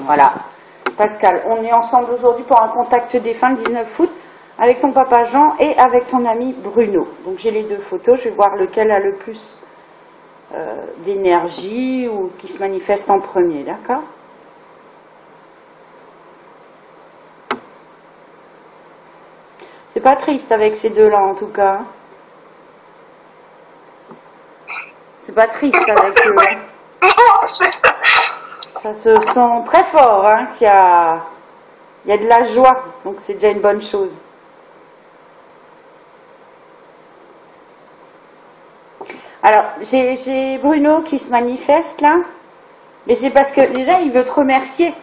Voilà. Pascal, on est ensemble aujourd'hui pour un contact défunt le 19 août avec ton papa Jean et avec ton ami Bruno. Donc j'ai les deux photos, je vais voir lequel a le plus d'énergie ou qui se manifeste en premier, d'accord? C'est pas triste avec ces deux-là en tout cas. C'est pas triste avec eux. Ça se sent très fort, hein, qu'il y a de la joie, donc c'est déjà une bonne chose. Alors, j'ai Bruno qui se manifeste là, mais c'est parce que déjà il veut te remercier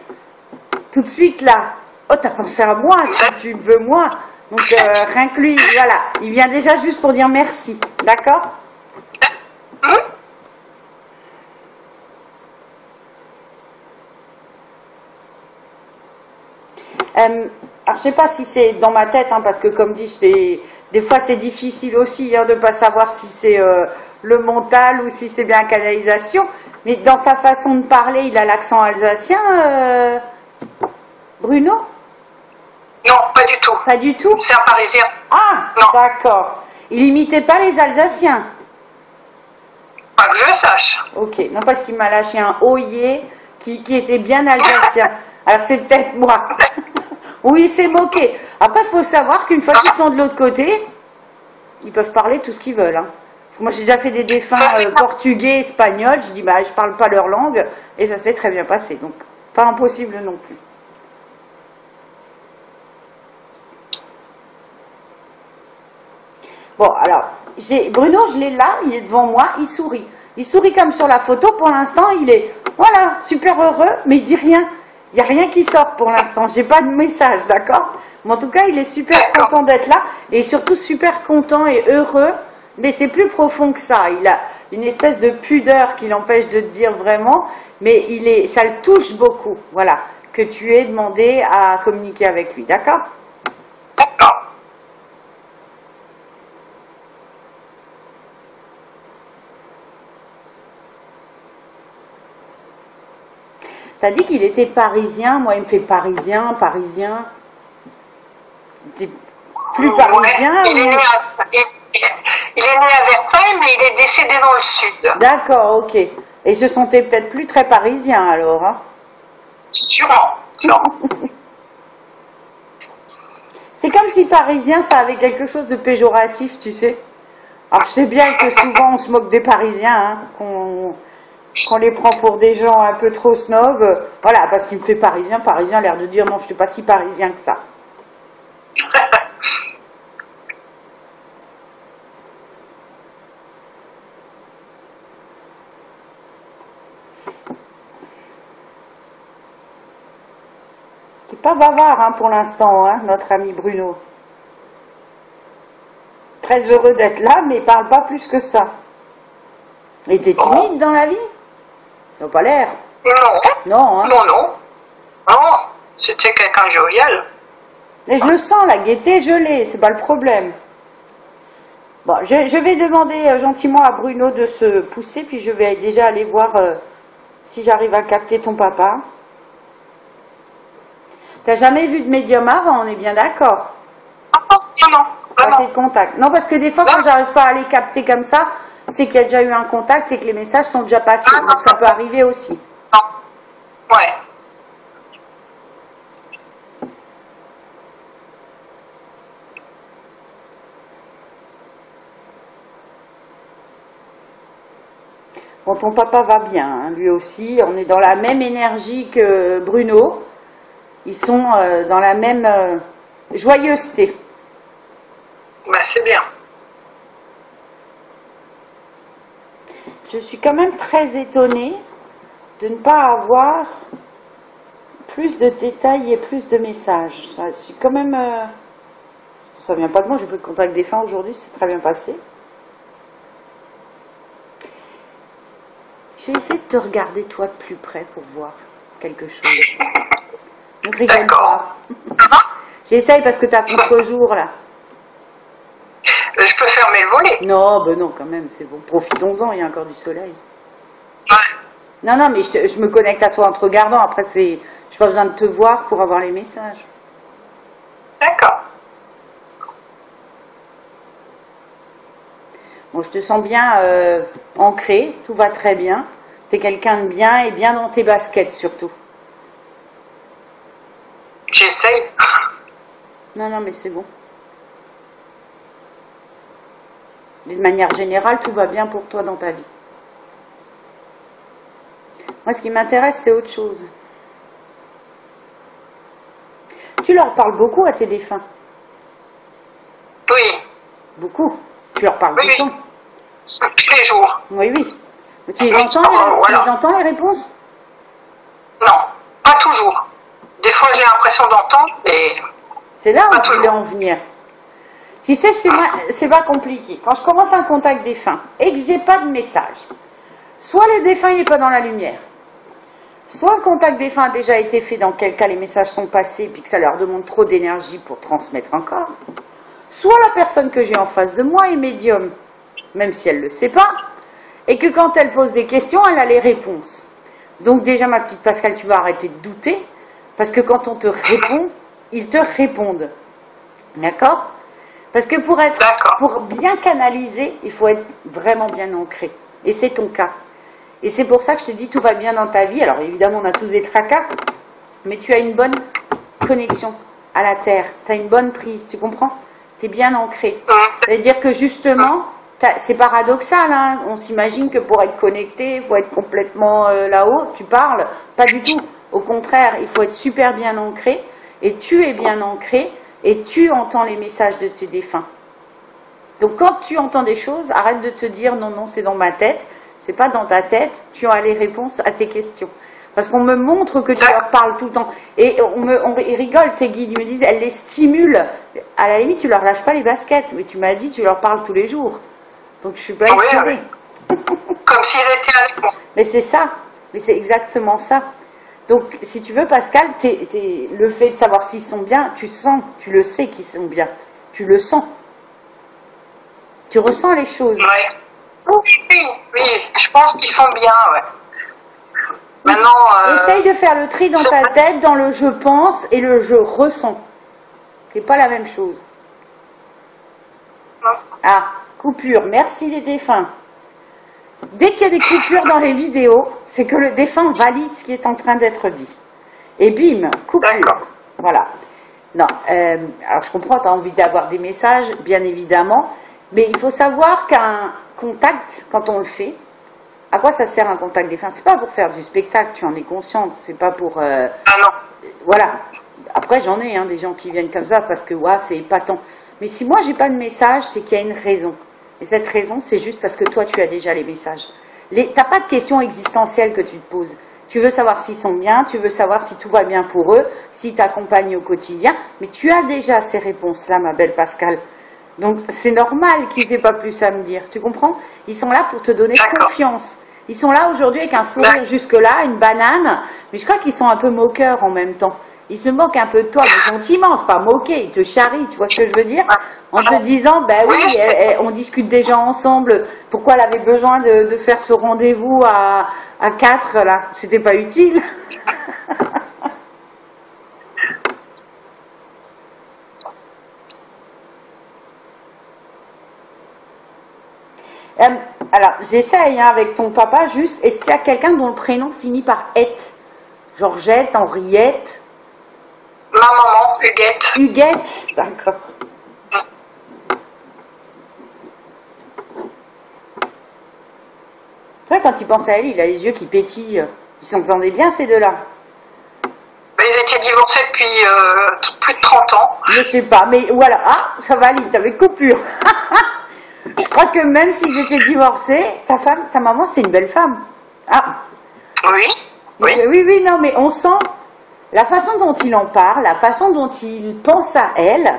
tout de suite là. Oh, t'as pensé à moi, tu veux moi. Donc rien que lui, voilà, il vient déjà juste pour dire merci, d'accord? Alors, je sais pas si c'est dans ma tête, hein, parce que comme dit, des fois c'est difficile aussi hein, de ne pas savoir si c'est le mental ou si c'est bien canalisation, mais dans sa façon de parler, il a l'accent alsacien, Bruno? Non, pas du tout. Pas du tout? C'est un Parisien. Ah, d'accord. Il imitait pas les Alsaciens? Pas que je sache. Ok, non parce qu'il m'a lâché un oyer qui était bien alsacien. Alors c'est peut-être moi. Oui, il s'est moqué. Après, il faut savoir qu'une fois qu'ils sont de l'autre côté, ils peuvent parler tout ce qu'ils veulent. Hein. Parce que moi, j'ai déjà fait des défunts portugais, espagnols. Je dis, bah, je parle pas leur langue. Et ça s'est très bien passé. Donc, pas impossible non plus. Bon, alors, Bruno, je l'ai là, il est devant moi, il sourit. Il sourit comme sur la photo. Pour l'instant, il est, voilà, super heureux, mais il dit rien. Il n'y a rien qui sort pour l'instant, j'ai pas de message, d'accord? Mais en tout cas, il est super content d'être là, et surtout super content et heureux, mais c'est plus profond que ça. Il a une espèce de pudeur qui l'empêche de te dire vraiment, mais ça le touche beaucoup, voilà, que tu aies demandé à communiquer avec lui, d'accord? D'accord. T'as dit qu'il était parisien, moi il me fait parisien. T'es plus parisien ouais, il est né à Versailles, mais il est décédé dans le sud. D'accord, ok. Et il se sentait peut-être plus très parisien alors, hein? Sûrement, non. C'est comme si parisien, ça avait quelque chose de péjoratif, tu sais. Alors je sais bien que souvent on se moque des parisiens, hein, qu'on les prend pour des gens un peu trop snobs. Voilà, parce qu'il me fait parisien a l'air de dire non, je ne suis pas si parisien que ça. C'est pas bavard hein, pour l'instant, hein, notre ami Bruno. Très heureux d'être là, mais il parle pas plus que ça. Il était timide dans la vie? Il n'a pas l'air. Non. Non, hein? Non, c'était quelqu'un jovial. Mais je le sens, la gaieté, je l'ai, c'est pas le problème. Bon, je vais demander gentiment à Bruno de se pousser, puis je vais déjà aller voir si j'arrive à capter ton papa. T'as jamais vu de médium avant, on est bien d'accord? Non. Pas de contact. Non, parce que des fois, quand j'arrive pas à les capter comme ça, c'est qu'il y a déjà eu un contact et que les messages sont déjà passés. Donc ça peut arriver aussi. Non. Ouais. Bon, ton papa va bien, hein, lui aussi. On est dans la même énergie que Bruno. Ils sont dans la même joyeuseté. Bah, c'est bien. Je suis quand même très étonnée de ne pas avoir plus de détails et plus de messages. Je suis quand même... ça vient pas de moi, j'ai pris le contact des fins aujourd'hui, c'est très bien passé. Je vais essayer de te regarder toi de plus près pour voir quelque chose. Ne rigole pas. J'essaye parce que tu as contre-jour là. Je peux fermer le volet. Non, ben non, quand même, c'est bon. Profitons-en, il y a encore du soleil. Ouais. Non, non, mais je me connecte à toi en te regardant. Après, je n'ai pas besoin de te voir pour avoir les messages. D'accord. Bon, je te sens bien ancré, tout va très bien. Tu es quelqu'un de bien et bien dans tes baskets surtout. J'essaye. Non, non, mais c'est bon. D'une manière générale, tout va bien pour toi dans ta vie. Moi, ce qui m'intéresse, c'est autre chose. Tu leur parles beaucoup à tes défunts? Oui. Beaucoup. Tu leur parles Oui, tout le temps? tous les jours. Oui, oui. Mais tu les Oui, entends, voilà. tu les entends, les réponses? Non, pas toujours. Des fois, j'ai l'impression d'entendre, et C'est là où pas je voulais toujours. en venir. Tu sais, c'est pas compliqué. Quand je commence un contact défunt et que j'ai pas de message, soit le défunt n'est pas dans la lumière, soit le contact défunt a déjà été fait, dans quel cas les messages sont passés, puis que ça leur demande trop d'énergie pour transmettre encore, soit la personne que j'ai en face de moi est médium, même si elle ne le sait pas, et que quand elle pose des questions, elle a les réponses. Donc déjà, ma petite Pascale, tu vas arrêter de douter, parce que quand on te répond, ils te répondent. D'accord? Parce que pour bien canaliser, il faut être vraiment bien ancré. Et c'est ton cas. Et c'est pour ça que je te dis, tout va bien dans ta vie. Alors évidemment, on a tous des tracas, mais tu as une bonne connexion à la Terre. Tu as une bonne prise, tu comprends? Tu es bien ancré. C'est-à-dire que justement, c'est paradoxal, hein, on s'imagine que pour être connecté, il faut être complètement là-haut, tu parles. Pas du tout. Au contraire, il faut être super bien ancré. Et tu es bien ancré. Et tu entends les messages de tes défunts. Donc quand tu entends des choses, arrête de te dire non, non, c'est dans ma tête. C'est pas dans ta tête, tu as les réponses à tes questions. Parce qu'on me montre que tu leur parles tout le temps. Et ils rigolent, tes guides, ils me disent, elles les stimulent. À la limite, tu leur lâches pas les baskets. Mais tu m'as dit, tu leur parles tous les jours. Donc je suis pas étonnée. Comme s'ils étaient avec moi. Mais c'est ça. Mais c'est exactement ça. Donc, si tu veux, Pascal, le fait de savoir s'ils sont bien, tu le sais qu'ils sont bien. Tu le sens. Tu ressens les choses. Oui, oui, je pense qu'ils sont bien, ouais. Maintenant... Essaye de faire le tri dans ta tête, dans le je pense et le je ressens. C'est pas la même chose. Ah, coupure. Merci les défunts. Dès qu'il y a des coupures dans les vidéos, c'est que le défunt valide ce qui est en train d'être dit. Et bim, coupure. Voilà. Non, alors je comprends, tu as envie d'avoir des messages, bien évidemment, mais il faut savoir qu'un contact, quand on le fait, à quoi ça sert un contact défunt? C'est pas pour faire du spectacle, tu en es consciente, c'est pas pour... Ah non. Voilà. Après, j'en ai des gens qui viennent comme ça parce que c'est épatant. Mais si moi, j'ai pas de message, c'est qu'il y a une raison. Et cette raison, c'est juste parce que toi, tu as déjà les messages. Tu n'as pas de questions existentielles que tu te poses. Tu veux savoir s'ils sont bien, tu veux savoir si tout va bien pour eux, s'ils t'accompagnent au quotidien, mais tu as déjà ces réponses-là, ma belle Pascale. Donc, c'est normal qu'ils n'aient pas plus à me dire, tu comprends? Ils sont là pour te donner confiance. Ils sont là aujourd'hui avec un sourire jusque-là, une banane, mais je crois qu'ils sont un peu moqueurs en même temps. Ils se moquent un peu de toi, mais gentiment, c'est pas moquer, ils te charrient, tu vois ce que je veux dire? En te disant, ben oui, on discute déjà ensemble, pourquoi elle avait besoin de faire ce rendez-vous à 4, là? C'était pas utile. Alors, j'essaye avec ton papa, juste, est-ce qu'il y a quelqu'un dont le prénom finit par Ette? Georgette, Henriette? Ma maman, Huguette. Huguette, d'accord. C'est vrai, quand il pense à elle, il a les yeux qui pétillent. Ils s'entendaient bien, ces deux-là. Ils étaient divorcés depuis plus de 30 ans. Je sais pas, mais voilà. Ah, ça valide, avec coupure. Je crois que même s'ils étaient divorcés, ta maman, c'est une belle femme. Ah. Oui. Oui, non, mais on sent la façon dont il en parle, la façon dont il pense à elle,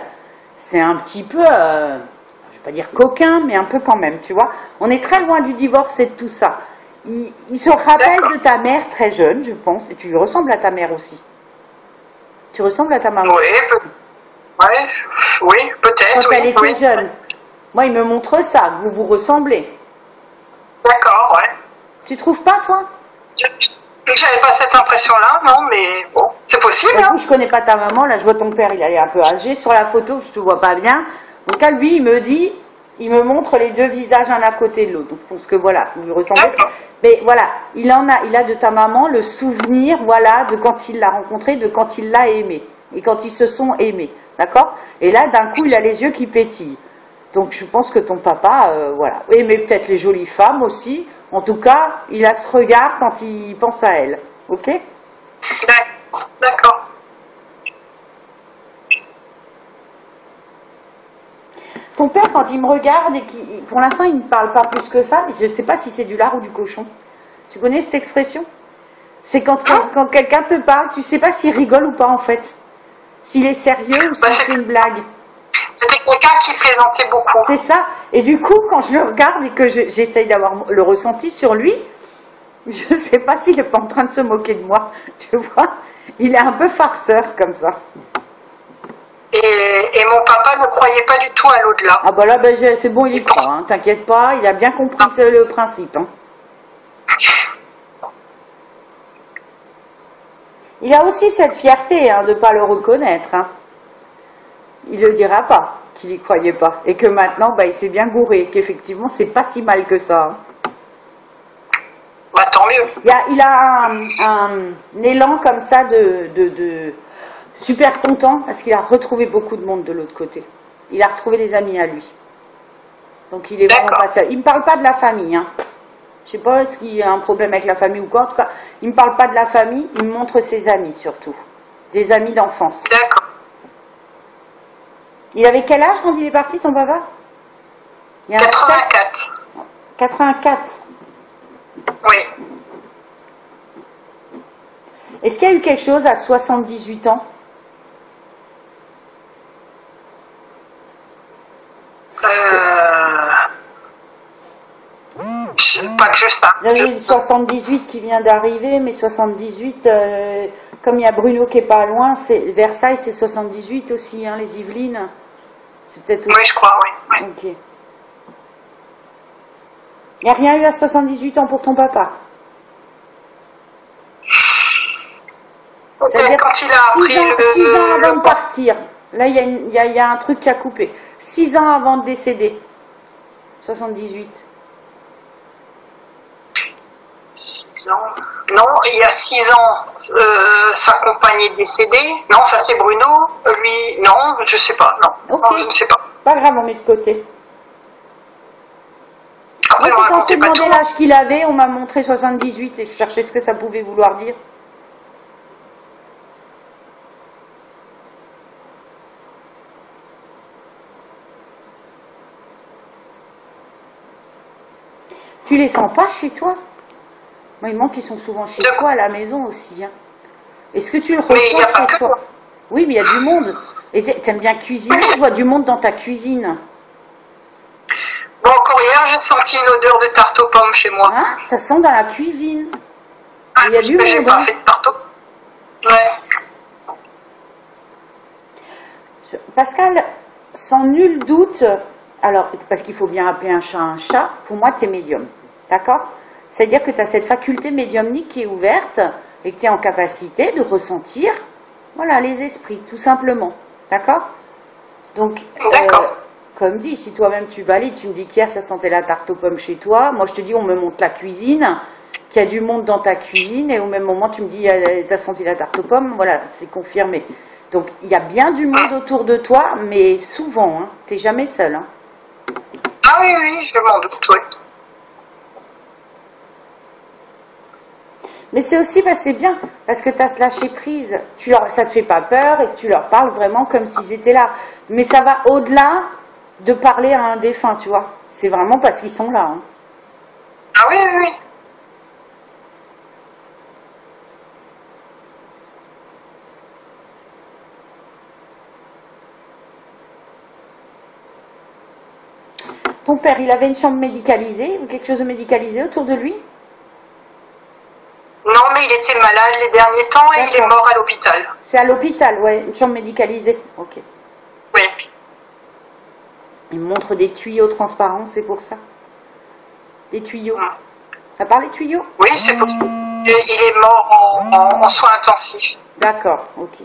c'est un petit peu, je vais pas dire coquin, mais un peu quand même, tu vois. On est très loin du divorce et de tout ça. Il se rappelle de ta mère très jeune, je pense, et tu lui ressembles à ta mère aussi. Tu ressembles à ta maman. Oui, peut-être. Quand elle était jeune. Moi, il me montre ça, vous vous ressemblez. D'accord, ouais. Tu trouves pas, toi? J'avais pas cette impression-là, non, mais bon, c'est possible. Bah, écoute, je connais pas ta maman, là je vois ton père, il est un peu âgé. Sur la photo, je te vois pas bien. Donc là, lui, il me dit, il me montre les deux visages un à côté de l'autre. Donc je pense que voilà, vous lui ressemblez. Mais voilà, il a de ta maman le souvenir, voilà, de quand il l'a rencontré, de quand il l'a aimé. Et quand ils se sont aimés, d'accord? Et là, d'un coup, il a les yeux qui pétillent. Donc je pense que ton papa, voilà, aimait peut-être les jolies femmes aussi. En tout cas, il a ce regard quand il pense à elle. Ok? D'accord. Ton père, quand il me regarde et pour l'instant, il ne me parle pas plus que ça. Je ne sais pas si c'est du lard ou du cochon. Tu connais cette expression? C'est quand quelqu'un te parle, tu ne sais pas s'il rigole ou pas en fait. S'il est sérieux ou s'il fait une blague. C'était quelqu'un qui plaisantait beaucoup. C'est ça. Et du coup, quand je le regarde et que j'essaye d'avoir le ressenti sur lui, je ne sais pas s'il n'est pas en train de se moquer de moi. Tu vois? Il est un peu farceur comme ça. Et mon papa ne croyait pas du tout à l'au-delà. Ah bah là, ben, c'est bon, il y croit, hein, t'inquiète pas, il a bien compris le principe. Hein. Il a aussi cette fierté hein, de ne pas le reconnaître. Hein. Il ne le dira pas qu'il n'y croyait pas. Et que maintenant, bah, il s'est bien gouré. Qu'effectivement, c'est pas si mal que ça. Hein. Bah, tant mieux. Il a un élan comme ça de super content parce qu'il a retrouvé beaucoup de monde de l'autre côté. Il a retrouvé des amis à lui. Donc il est vraiment pas seul. Il ne me parle pas de la famille. Hein. Je sais pas s'il y a un problème avec la famille ou quoi. En tout cas, il ne me parle pas de la famille, il me montre ses amis surtout. Des amis d'enfance. D'accord. Il avait quel âge quand il est parti, ton papa? 84. 84. Oui. Est-ce qu'il y a eu quelque chose à 78 ans? Pas que je sache. Vous avez eu 78 qui vient d'arriver, mais 78, comme il y a Bruno qui est pas loin, Versailles c'est 78 aussi, hein, les Yvelines. C'est peut-être aussi... Oui, je crois, oui. Ok. Il n'y a rien eu à 78 ans pour ton papa? C'est-à-dire quand il a appris 6 ans avant de partir. Là, il y a un truc qui a coupé. 6 ans avant de décéder. 78. 6 ans. Non, il y a 6 ans, sa compagne est décédée. Non, ça c'est Bruno. Lui, non, je sais pas. Non, Okay. non je ne sais pas. Pas grave, on met de côté. Après, Moi, quand on je t'ai racontait pas demandé tout. l'âge qu'il avait, on m'a montré 78 et je cherchais ce que ça pouvait vouloir dire. Tu les sens pas chez toi? Moi, il manque qu'ils sont souvent chez toi à la maison aussi. Hein. Est-ce que tu le ressens chez toi? Oui, mais il y a du monde. Et t'aimes bien cuisiner, je vois du monde dans ta cuisine. Bon, encore hier, j'ai senti une odeur de tarte aux pommes chez moi. Hein? Ça sent dans la cuisine. Ah, il y a du j'ai monde. pas Hein. fait de tarte aux pommes. Ouais. Pascal, sans nul doute, alors, parce qu'il faut bien appeler un chat, pour moi, tu es médium. D'accord? C'est-à-dire que tu as cette faculté médiumnique qui est ouverte et que tu es en capacité de ressentir, voilà, les esprits, tout simplement. D'accord? Donc, comme dit, si toi-même tu valides, tu me dis qu'hier ça sentait la tarte aux pommes chez toi, moi je te dis on me montre la cuisine, qu'il y a du monde dans ta cuisine, et au même moment tu me dis t'as senti la tarte aux pommes, voilà, c'est confirmé. Donc il y a bien du monde autour de toi, mais souvent, hein, t'es jamais seul. Hein. Ah oui, oui, je m'en doute, oui. Mais c'est aussi, bah, c'est bien, parce que tu as ce lâcher prise, ça te fait pas peur et que tu leur parles vraiment comme s'ils étaient là. Mais ça va au-delà de parler à un défunt, tu vois. C'est vraiment parce qu'ils sont là. Hein. Ah oui, oui, oui. Ton père, il avait une chambre médicalisée ou quelque chose de médicalisé autour de lui? Non, mais il était malade les derniers temps et il est mort à l'hôpital. C'est à l'hôpital, ouais, une chambre médicalisée. Ok. Oui. Il me montre des tuyaux transparents, c'est pour ça. Des tuyaux. Ça parle des tuyaux? Oui, c'est pour ça. il est mort en soins intensifs. D'accord, ok.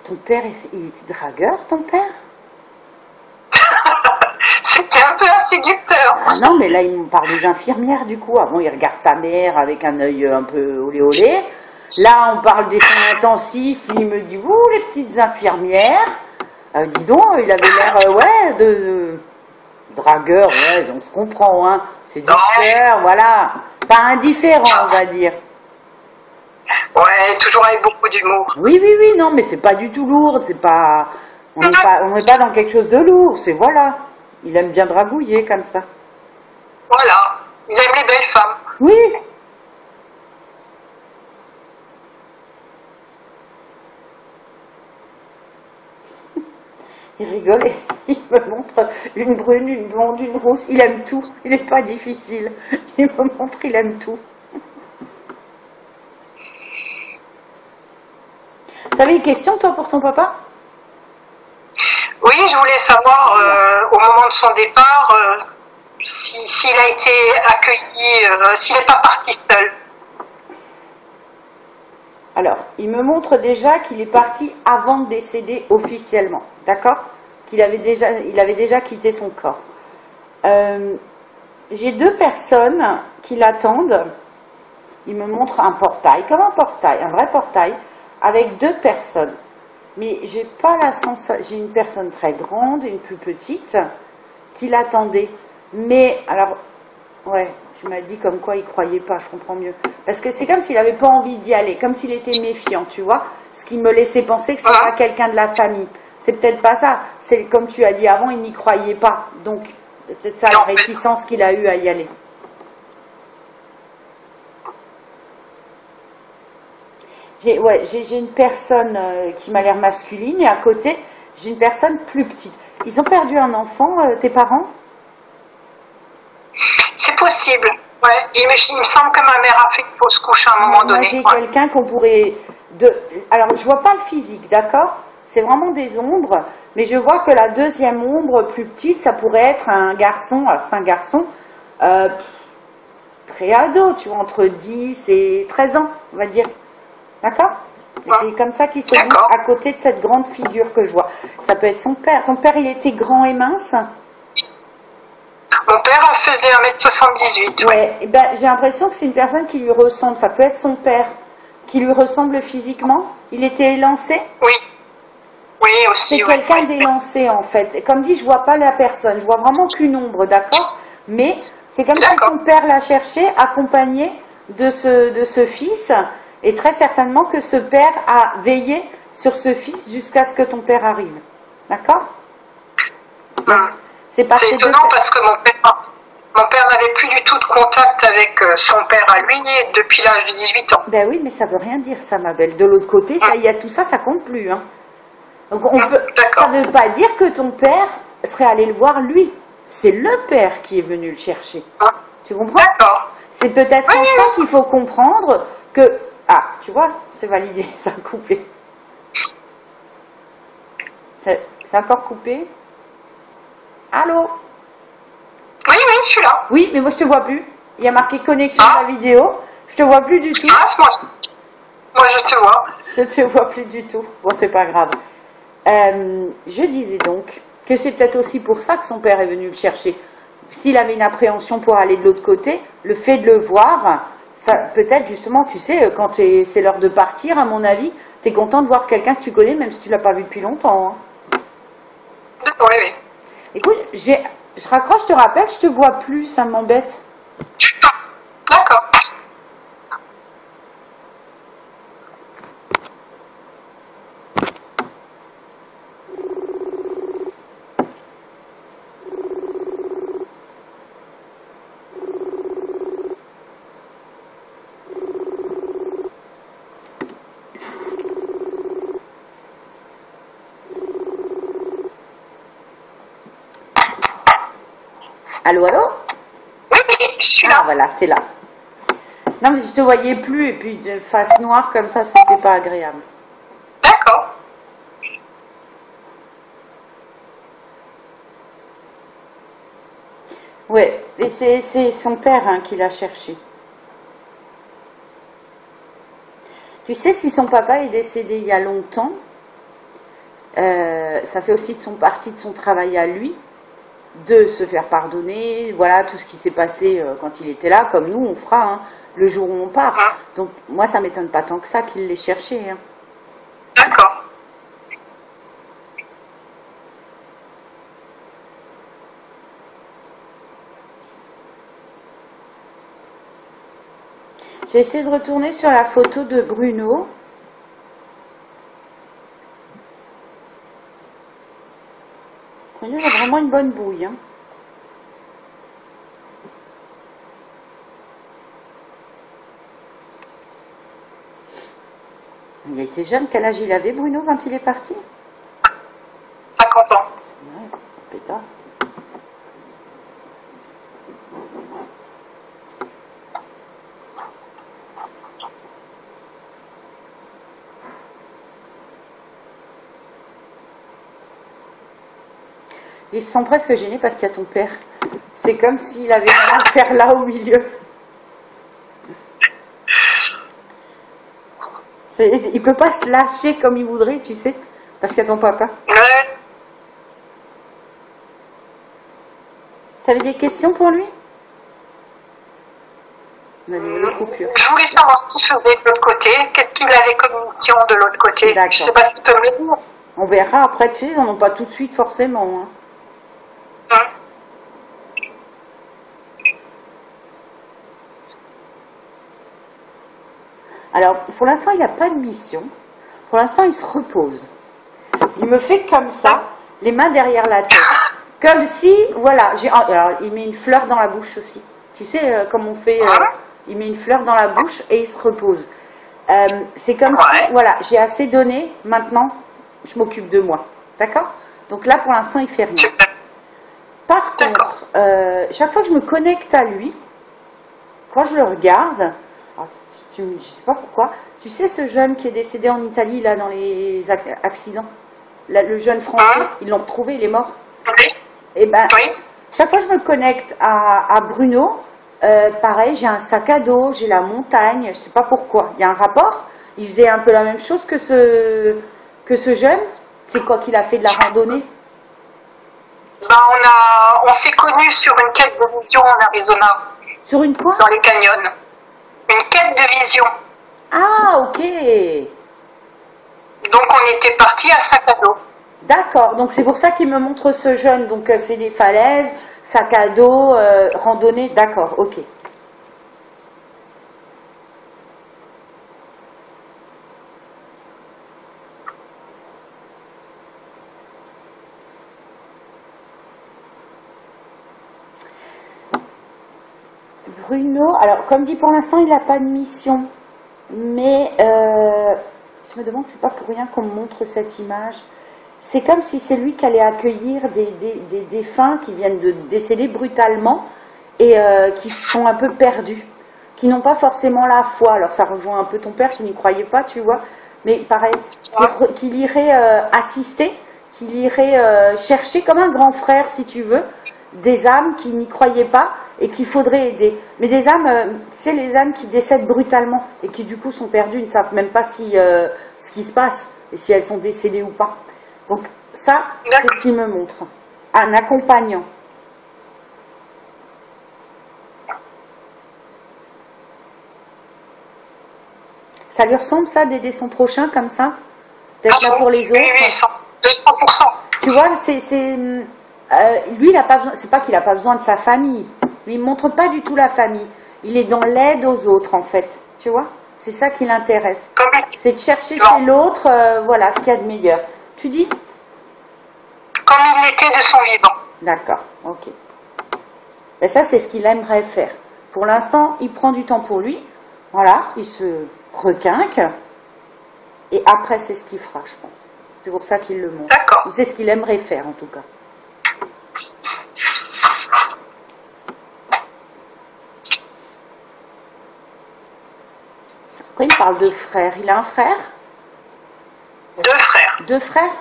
Ton père, il était dragueur, ton père? C'était un peu un séducteur. Ah non, mais là, il me parle des infirmières, du coup. Avant, il regarde ta mère avec un œil un peu olé olé. Là, on parle des soins intensifs. Il me dit, ouh, les petites infirmières. Dis donc, il avait l'air, ouais, de dragueur, ouais, on se comprend, hein. Séducteur, voilà. Pas indifférent, on va dire. Ouais, toujours avec beaucoup d'humour. Oui, oui, oui, non, mais c'est pas du tout lourd. C'est pas, on n'est pas dans quelque chose de lourd. C'est voilà. Il aime bien dragouiller comme ça. Voilà. Il aime les belles femmes. Oui. Il rigole et il me montre une brune, une blonde, une rousse. Il aime tout. Il n'est pas difficile. Il me montre, il aime tout. T'avais une question, toi, pour ton papa? Oui, je voulais savoir, au moment de son départ, s'il a été accueilli, s'il n'est pas parti seul. Alors, il me montre déjà qu'il est parti avant de décéder officiellement, d'accord? Il avait déjà quitté son corps. J'ai deux personnes qui l'attendent. Il me montre un portail, comme un portail, un vrai portail, avec deux personnes. Mais j'ai pas la sensation. J'ai une personne très grande et une plus petite qui l'attendait. Mais alors, ouais, tu m'as dit comme quoi il croyait pas, je comprends mieux. Parce que c'est comme s'il avait pas envie d'y aller, comme s'il était méfiant, tu vois. Ce qui me laissait penser que c'était pas quelqu'un de la famille. C'est peut-être pas ça. C'est comme tu as dit avant, il n'y croyait pas. Donc, c'est peut-être ça la réticence qu'il a eue à y aller. J'ai une personne qui m'a l'air masculine et à côté, j'ai une personne plus petite. Ils ont perdu un enfant, tes parents? C'est possible. Ouais. Il me semble que ma mère a fait une fausse couche à un moment donné. J'ai quelqu'un qu'on pourrait... Alors, je vois pas le physique, d'accord? C'est vraiment des ombres, mais je vois que la deuxième ombre plus petite, ça pourrait être un garçon, c'est un garçon pré-ado, tu vois, entre 10 et 13 ans, on va dire. D'accord? C'est comme ça qu'il se dit à côté de cette grande figure que je vois. Ça peut être son père. Ton père, il était grand et mince? Mon père faisait 1m78. Ouais, et ben, j'ai l'impression que c'est une personne qui lui ressemble. Ça peut être son père qui lui ressemble physiquement. Il était élancé? Oui. Oui, aussi. C'est quelqu'un d'élancé, en fait. Et comme dit, je vois pas la personne. Je vois vraiment qu'une ombre, d'accord? Mais c'est comme si son père l'a cherché, accompagné de ce fils. Et très certainement que ce père a veillé sur ce fils jusqu'à ce que ton père arrive. D'accord? C'est étonnant parce que mon père n'avait plus du tout de contact avec son père à lui depuis l'âge de 18 ans. Ben oui, mais ça veut rien dire ça, ma belle. De l'autre côté, ça y a tout ça, ça compte plus. Hein. Donc ça ne veut pas dire que ton père serait allé le voir lui. C'est le père qui est venu le chercher. Tu comprends? D'accord. C'est peut-être en ça qu'il faut comprendre que... Ah, tu vois, c'est validé, ça a coupé. C'est encore coupé? Allô? Oui, oui, je suis là. Oui, mais moi je te vois plus. Il y a marqué connexion à la vidéo. Je te vois plus du tout. Ah, c'est moi. Moi, je te vois. Je te vois plus du tout. Bon, c'est pas grave. Je disais donc que c'est peut-être aussi pour ça que son père est venu le chercher. S'il avait une appréhension pour aller de l'autre côté, le fait de le voir, ça peut-être justement, tu sais, quand c'est l'heure de partir, à mon avis, tu es content de voir quelqu'un que tu connais, même si tu l'as pas vu depuis longtemps. Hein. Oui, oui. Écoute, je raccroche, je te rappelle, je te vois plus, ça m'embête. D'accord. Allô, allô? Oui, je suis là. Ah, voilà, c'est là. Non, mais je te voyais plus, et puis de face noire comme ça, c'était pas agréable. D'accord. Ouais, et c'est son père hein, qui l'a cherché. Tu sais, si son papa est décédé il y a longtemps, ça fait aussi partie de son travail à lui, de se faire pardonner, voilà, tout ce qui s'est passé quand il était là, comme nous, on fera, hein, le jour où on part. Hein. Donc, moi, ça m'étonne pas tant que ça qu'il l'ait cherché. Hein. D'accord. J'ai essayé de retourner sur la photo de Bruno. Bruno, il a vraiment une bonne bouille. Hein. Il était jeune. Quel âge il avait, Bruno, quand il est parti? 50 ans. Ouais, pétard. Ils se sont presque gênés parce qu'il y a ton père. C'est comme s'il avait un père là au milieu. Il peut pas se lâcher comme il voudrait, tu sais, parce qu'il y a ton papa. Ouais. Tu avais des questions pour lui? On avait une coupure. Je voulais savoir ce qu'il faisait de l'autre côté. Qu'est-ce qu'il avait comme mission de l'autre côté? D'accord. Je sais pas s'il peut me dire. On verra après, tu sais, ils n'en ont pas tout de suite forcément. Hein. Alors, pour l'instant, il n'a pas de mission. Pour l'instant, il se repose. Il me fait comme ça, les mains derrière la tête. Comme si, voilà, alors, il met une fleur dans la bouche aussi. Tu sais, comme on fait, il met une fleur dans la bouche et il se repose. C'est comme si, voilà, j'ai assez donné, maintenant, je m'occupe de moi. D'accord? Donc là, pour l'instant, il fait rien. Par contre, chaque fois que je me connecte à lui, quand je le regarde, alors, je ne sais pas pourquoi, tu sais ce jeune qui est décédé en Italie, là, dans les accidents, là, le jeune français, ils l'ont retrouvé, il est mort. Oui. Et ben, chaque fois que je me connecte à Bruno, pareil, j'ai un sac à dos, j'ai la montagne, je ne sais pas pourquoi. Il y a un rapport. Il faisait un peu la même chose que ce jeune. C'est quoi qu'il a fait de la randonnée? Ben, on s'est connus sur une quête de vision en Arizona. Sur une quoi? Dans les canyons. Une quête de vision. Ah, ok. Donc on était partis à sac à dos. D'accord, donc c'est pour ça qu'il me montre ce jeune. Donc c'est des falaises, sac à dos, randonnée, d'accord, ok. Bruno, alors comme dit pour l'instant il n'a pas de mission, mais je me demande, c'est pas pour rien qu'on me montre cette image. C'est comme si c'est lui qui allait accueillir des défunts qui viennent de décéder brutalement et qui sont un peu perdus, qui n'ont pas forcément la foi. Alors ça rejoint un peu ton père qui n'y croyait pas, tu vois, mais pareil, qu'il irait assister, qu'il irait chercher comme un grand frère, si tu veux, des âmes qui n'y croyaient pas et qu'il faudrait aider. Mais des âmes, c'est les âmes qui décèdent brutalement et qui du coup sont perdues, ne savent même pas si, ce qui se passe et si elles sont décédées ou pas. Donc ça, c'est ce qu'il me montre. Un accompagnant. Ça lui ressemble ça d'aider son prochain comme ça? D'être là pour les autres? Oui, 200%. Tu vois, lui, il a pas besoin, c'est pas qu'il n'a pas besoin de sa famille. Lui, il ne montre pas du tout la famille. Il est dans l'aide aux autres, en fait. Tu vois? C'est ça qui l'intéresse. C'est de chercher chez l'autre, voilà, ce qu'il y a de meilleur. Tu dis? Comme il l'était de son vivant. D'accord, ok. Et ça, c'est ce qu'il aimerait faire. Pour l'instant, il prend du temps pour lui. Voilà, il se requinque. Et après, c'est ce qu'il fera, je pense. C'est pour ça qu'il le montre. D'accord. C'est ce qu'il aimerait faire, en tout cas. Pourquoi il parle de frère? Il a un frère? 2 frères. 2 frères?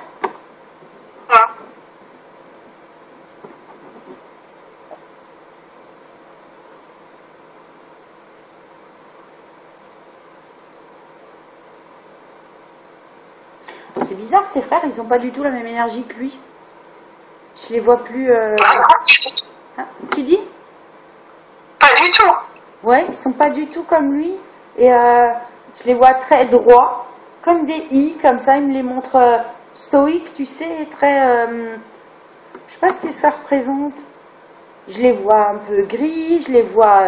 C'est bizarre, ses frères, ils n'ont pas du tout la même énergie que lui. Je les vois plus... Hein, tu dis? Pas du tout. Ouais, ils sont pas du tout comme lui. Et je les vois très droits, comme des i, comme ça. Ils me les montrent stoïques, tu sais, très... je sais pas ce que ça représente. Je les vois un peu gris, je les vois...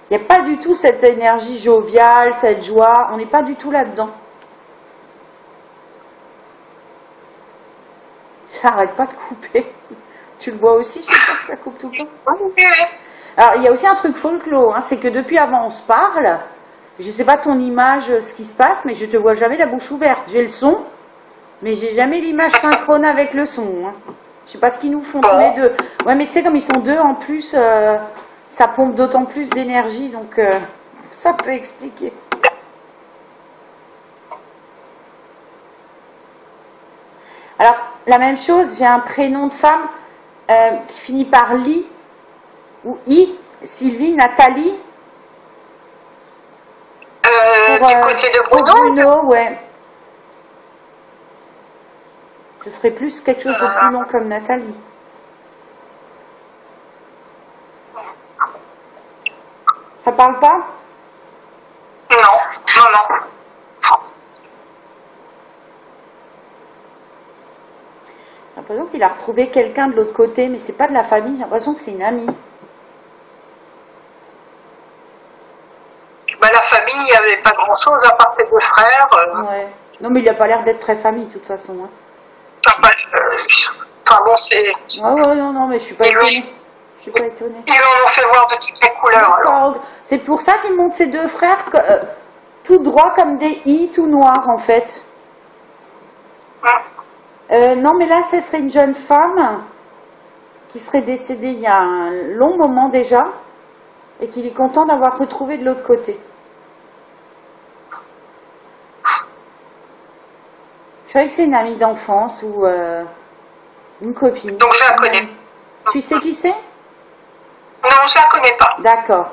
Il n'y a pas du tout cette énergie joviale, cette joie. On n'est pas du tout là-dedans. Ça arrête pas de couper. Tu le vois aussi, je sais pas que ça coupe tout le temps. Oui. Alors, il y a aussi un truc folklore, hein, c'est que depuis avant on se parle, je sais pas ton image, ce qui se passe, mais je te vois jamais la bouche ouverte. J'ai le son, mais j'ai jamais l'image synchrone avec le son. Hein. Je sais pas ce qu'ils nous font tous les deux. Ouais, mais tu sais, comme ils sont deux en plus, ça pompe d'autant plus d'énergie, donc ça peut expliquer. Alors, la même chose, j'ai un prénom de femme qui finit par Li, ou I, Sylvie, Nathalie. Du côté de Bruno, Bruno, ouais. Ce serait plus quelque chose de plus long comme Nathalie. Ça parle pas? Non. J'ai l'impression qu'il a retrouvé quelqu'un de l'autre côté, mais c'est pas de la famille, j'ai l'impression que c'est une amie. Bah, la famille, il n'y avait pas grand-chose à part ses deux frères. Ouais. Non, mais il a pas l'air d'être très famille, de toute façon. Hein. Enfin bon, c'est... Ouais, non, mais je suis pas étonnée. Je suis pas étonnée. Ils m'en ont fait voir de toutes les couleurs. Alors. C'est pour ça qu'il montre ses deux frères tout droit comme des i, tout noirs en fait. Non, mais là, ce serait une jeune femme qui serait décédée il y a un long moment déjà et qu'il est content d'avoir retrouvé de l'autre côté. Je croyais que c'est une amie d'enfance ou une copine. Donc je la connais. Tu sais qui c'est? Non, je la connais pas. D'accord.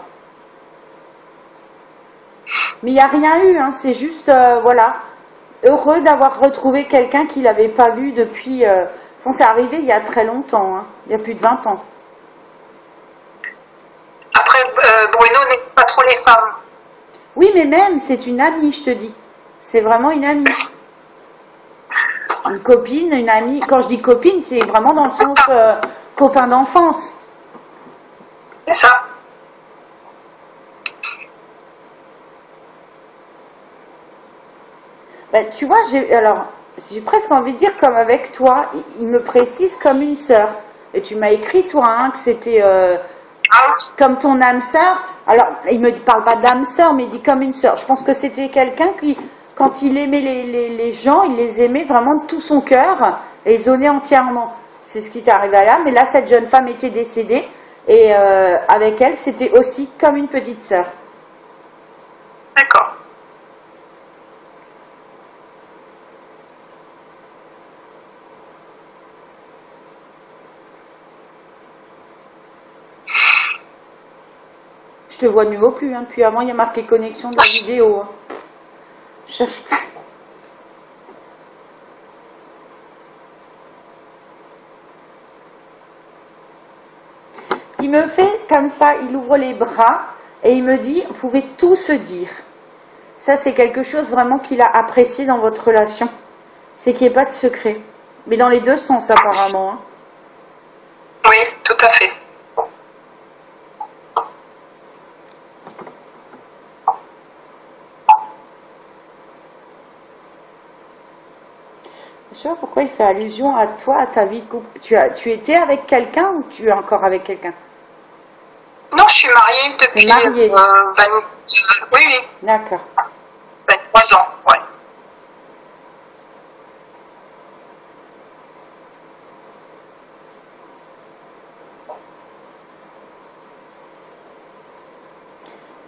Mais il n'y a rien eu, hein, c'est juste, voilà, heureux d'avoir retrouvé quelqu'un qu'il n'avait pas vu depuis... c'est arrivé il y a très longtemps, hein, il y a plus de 20 ans. Après, Bruno n'aime pas trop les femmes. Oui, mais même, c'est une amie, je te dis. C'est vraiment une amie. Une copine, une amie. Quand je dis copine, c'est vraiment dans le sens copain d'enfance. C'est ça. Ben, tu vois, j'ai presque envie de dire comme avec toi, il me précise comme une sœur. Et tu m'as écrit, toi, hein, que c'était comme ton âme sœur. Alors, il me parle pas d'âme sœur, mais il dit comme une sœur. Je pense que c'était quelqu'un qui, quand il aimait les gens, il les aimait vraiment de tout son cœur et ils donnaient entièrement. C'est ce qui t'est arrivé là. Mais là, cette jeune femme était décédée et avec elle, c'était aussi comme une petite sœur. D'accord. Je te vois de nouveau plus, hein. Puis avant, il y a marqué connexion de la vidéo. Hein. Je cherche plus. Il me fait comme ça, il ouvre les bras et il me dit, vous pouvez tout se dire. Ça, c'est quelque chose vraiment qu'il a apprécié dans votre relation. C'est qu'il n'y ait pas de secret. Mais dans les deux sens, apparemment. Hein. Oui, tout à fait. Je sais pas pourquoi il fait allusion à toi, à ta vie de couple. Tu étais avec quelqu'un ou tu es encore avec quelqu'un? Non, je suis mariée depuis 20... Oui. D'accord. 23 ans, ouais.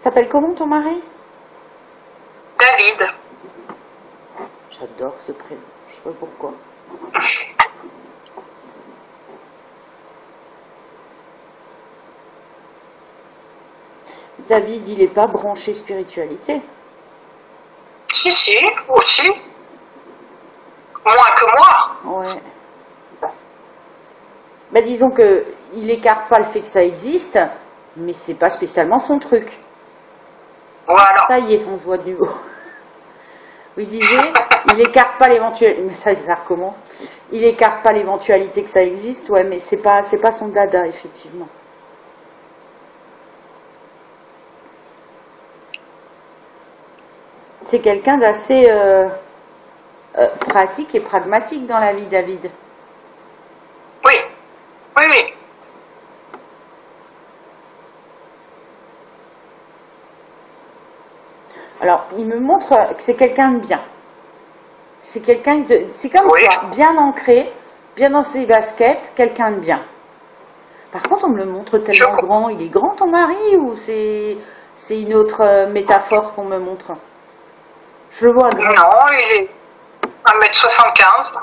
S'appelle comment ton mari? David. J'adore ce prénom, je sais pas pourquoi. David, il n'est pas branché spiritualité. Si, aussi. Moins que moi. Ouais. Ben, disons que il écarte pas le fait que ça existe, mais c'est pas spécialement son truc. Voilà. Ça y est, on se voit de nouveau. Vous disiez, il écarte pas l'éventualité, mais ça recommence. Il écarte pas l'éventualité que ça existe, ouais, mais c'est pas son dada, effectivement. C'est quelqu'un d'assez pratique et pragmatique dans la vie, David. Oui, oui, oui. Alors, il me montre que c'est quelqu'un de bien. C'est quelqu'un de... C'est comme Oui. toi, bien ancré, bien dans ses baskets, quelqu'un de bien. Par contre, on me le montre tellement grand. Il est grand, ton mari, ou c'est une autre métaphore qu'on me montre? Je le vois grand. Non, il est 1m75.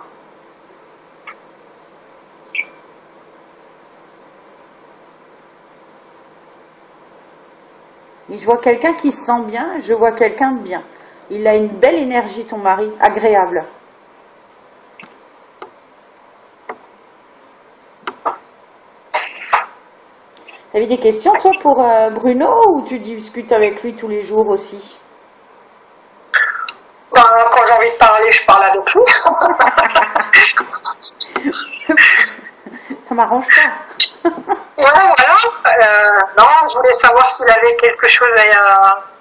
Mais je vois quelqu'un qui se sent bien, je vois quelqu'un de bien. Il a une belle énergie, ton mari, agréable. T'avais des questions, toi, pour Bruno, ou tu discutes avec lui tous les jours aussi? Ben, quand j'ai envie de parler, je parle avec lui. Ça m'arrange pas. Ouais, voilà. Non, je voulais savoir s'il avait quelque chose,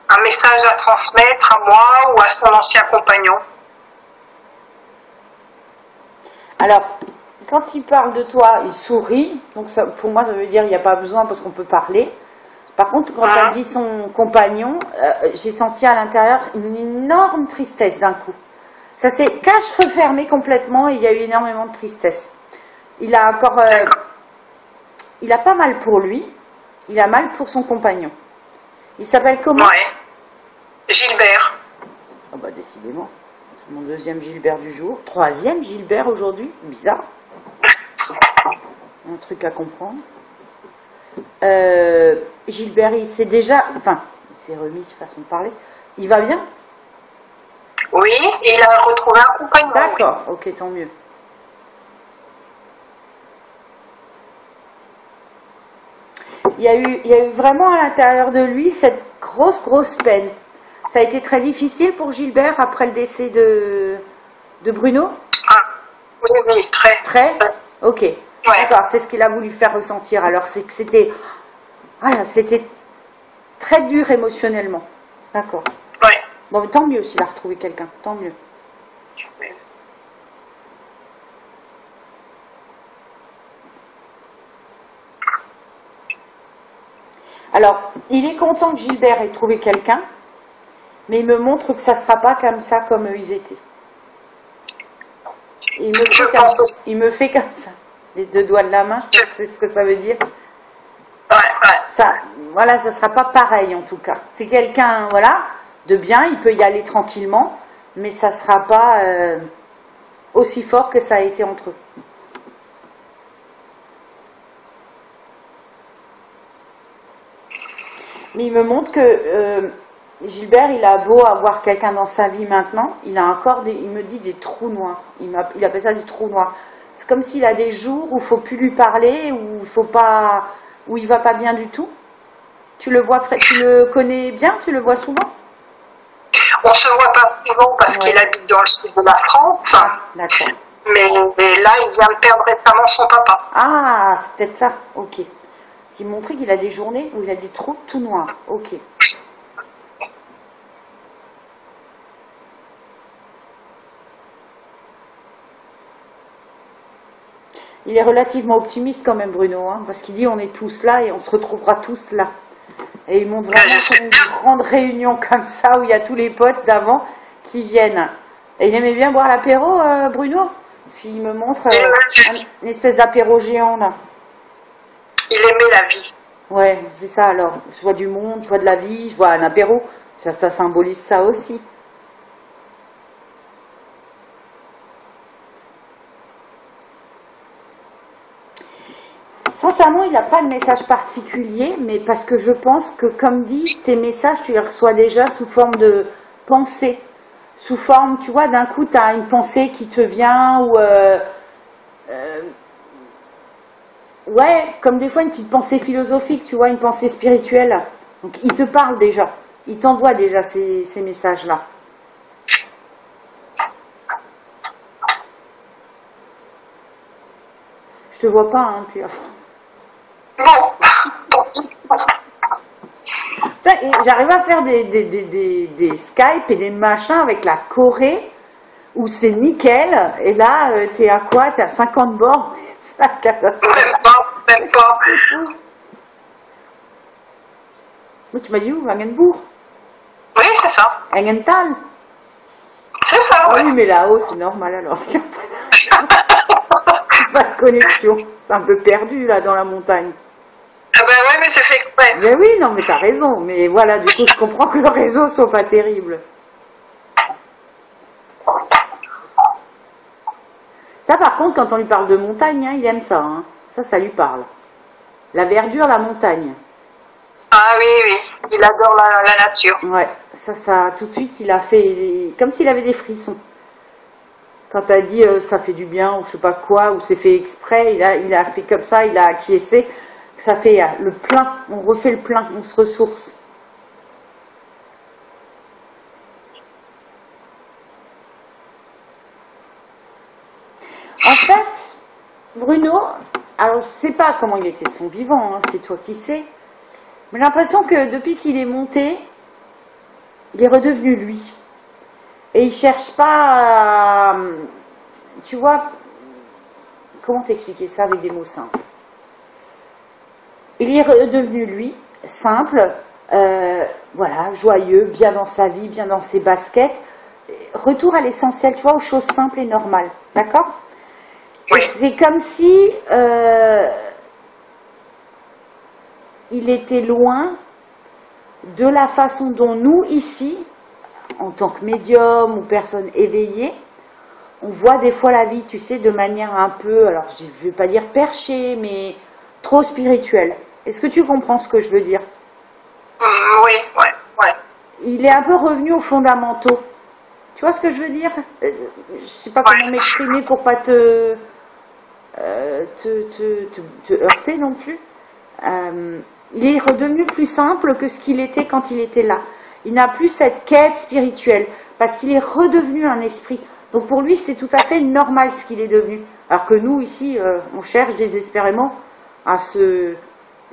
un message à transmettre à moi ou à son ancien compagnon. Alors, quand il parle de toi, il sourit. Donc ça, pour moi, ça veut dire qu'il n'y a pas besoin parce qu'on peut parler. Par contre, quand elle dit son compagnon, j'ai senti à l'intérieur une énorme tristesse d'un coup. Ça s'est refermé complètement et il y a eu énormément de tristesse. Il a encore... il a pas mal pour lui, il a mal pour son compagnon. Il s'appelle comment? Ouais. Gilbert. Ah bah décidément, c'est mon deuxième Gilbert du jour. Troisième Gilbert aujourd'hui, bizarre. Un truc à comprendre. Gilbert, il s'est déjà... Enfin, il s'est remis, façon de parler. Il va bien? Oui, il a retrouvé un compagnon. D'accord, ok, tant mieux. Il y a eu vraiment à l'intérieur de lui cette grosse peine. Ça a été très difficile pour Gilbert après le décès de Bruno? Ah, oui, très. Très? Ok. Ouais. D'accord, c'est ce qu'il a voulu faire ressentir. Alors c'est que c'était très dur émotionnellement. D'accord. Ouais. Bon, tant mieux s'il a retrouvé quelqu'un, tant mieux. Alors, il est content que Gilbert ait trouvé quelqu'un, mais il me montre que ça ne sera pas comme ça comme eux ils étaient. Il me fait comme ça. Les deux doigts de la main, je pense que c'est ce que ça veut dire. Ouais. Ça, voilà, ça ne sera pas pareil en tout cas. C'est quelqu'un, voilà, de bien, il peut y aller tranquillement, mais ça ne sera pas aussi fort que ça a été entre eux. Mais il me montre que Gilbert, il a beau avoir quelqu'un dans sa vie maintenant, il a encore il me dit des trous noirs. Il appelle ça des trous noirs. C'est comme s'il a des jours où il ne faut plus lui parler, où il va pas bien du tout. Tu le vois, tu le connais bien, tu le vois souvent? On se voit pas souvent parce qu'il habite dans le sud de la France. Ah, d'accord. Mais là, il vient de perdre récemment son papa. Ah, c'est peut-être ça. Ok. Il montrait qu'il a des journées où il a des trous tout noirs. Ok. Il est relativement optimiste quand même, Bruno, hein, parce qu'il dit on est tous là et on se retrouvera tous là. Et il montre vraiment une grande réunion comme ça où il y a tous les potes d'avant qui viennent. Et il aimait bien boire l'apéro, Bruno? S'il me montre une espèce d'apéro géant là. Il aimait la vie. Ouais, c'est ça alors. Je vois du monde, je vois de la vie, je vois un apéro. Ça symbolise ça aussi. Sincèrement, il n'a pas de message particulier, mais parce que je pense que, comme dit, tes messages, tu les reçois déjà sous forme de pensée, sous forme, tu vois, d'un coup, tu as une pensée qui te vient, ou ouais, comme des fois une petite pensée philosophique, tu vois, une pensée spirituelle. Donc il te parle déjà, il t'envoie déjà ces messages-là. Je te vois pas, hein, puis... J'arrive à faire des Skype et des machins avec la Corée, où c'est nickel, et là, t'es à quoi? T'es à 50 bords. Même pas. Mais tu m'as dit où? Wangenbourg? Oui, c'est ça. Engental? C'est ça, Ah ouais. oui, mais là-haut, c'est normal alors. Pas de connexion. C'est un peu perdu, là, dans la montagne. Ah ben ouais, mais c'est fait exprès. Mais oui, non, mais t'as raison. Mais voilà, du coup, je comprends que le réseau soit pas terrible. Ça, par contre, quand on lui parle de montagne, hein, il aime ça. Hein. Ça lui parle. La verdure, la montagne. Ah oui, oui. Il adore la nature. Ouais, ça, tout de suite, il a fait... Comme s'il avait des frissons. Quand t'as dit ça fait du bien, ou je sais pas quoi, ou c'est fait exprès, il a fait comme ça, il a acquiescé. Ça fait le plein, on refait le plein, on se ressource. En fait, Bruno, alors je sais pas comment il était de son vivant, hein, c'est toi qui sais, mais j'ai l'impression que depuis qu'il est monté, il est redevenu lui. Et il cherche pas à, tu vois, comment t'expliquer ça avec des mots simples? Il est redevenu lui, simple, voilà, joyeux, bien dans sa vie, bien dans ses baskets. Retour à l'essentiel, tu vois, aux choses simples et normales, d'accord? Oui. C'est comme si il était loin de la façon dont nous, ici, en tant que médium ou personne éveillée, on voit des fois la vie, tu sais, de manière un peu, alors je ne veux pas dire perchée, mais trop spirituelle. Est-ce que tu comprends ce que je veux dire? Oui, ouais. Il est un peu revenu aux fondamentaux. Tu vois ce que je veux dire? Je ne sais pas comment m'exprimer pour pas te heurter non plus. Il est redevenu plus simple que ce qu'il était quand il était là. Il n'a plus cette quête spirituelle parce qu'il est redevenu un esprit. Donc pour lui, c'est tout à fait normal ce qu'il est devenu. Alors que nous, ici, on cherche désespérément à se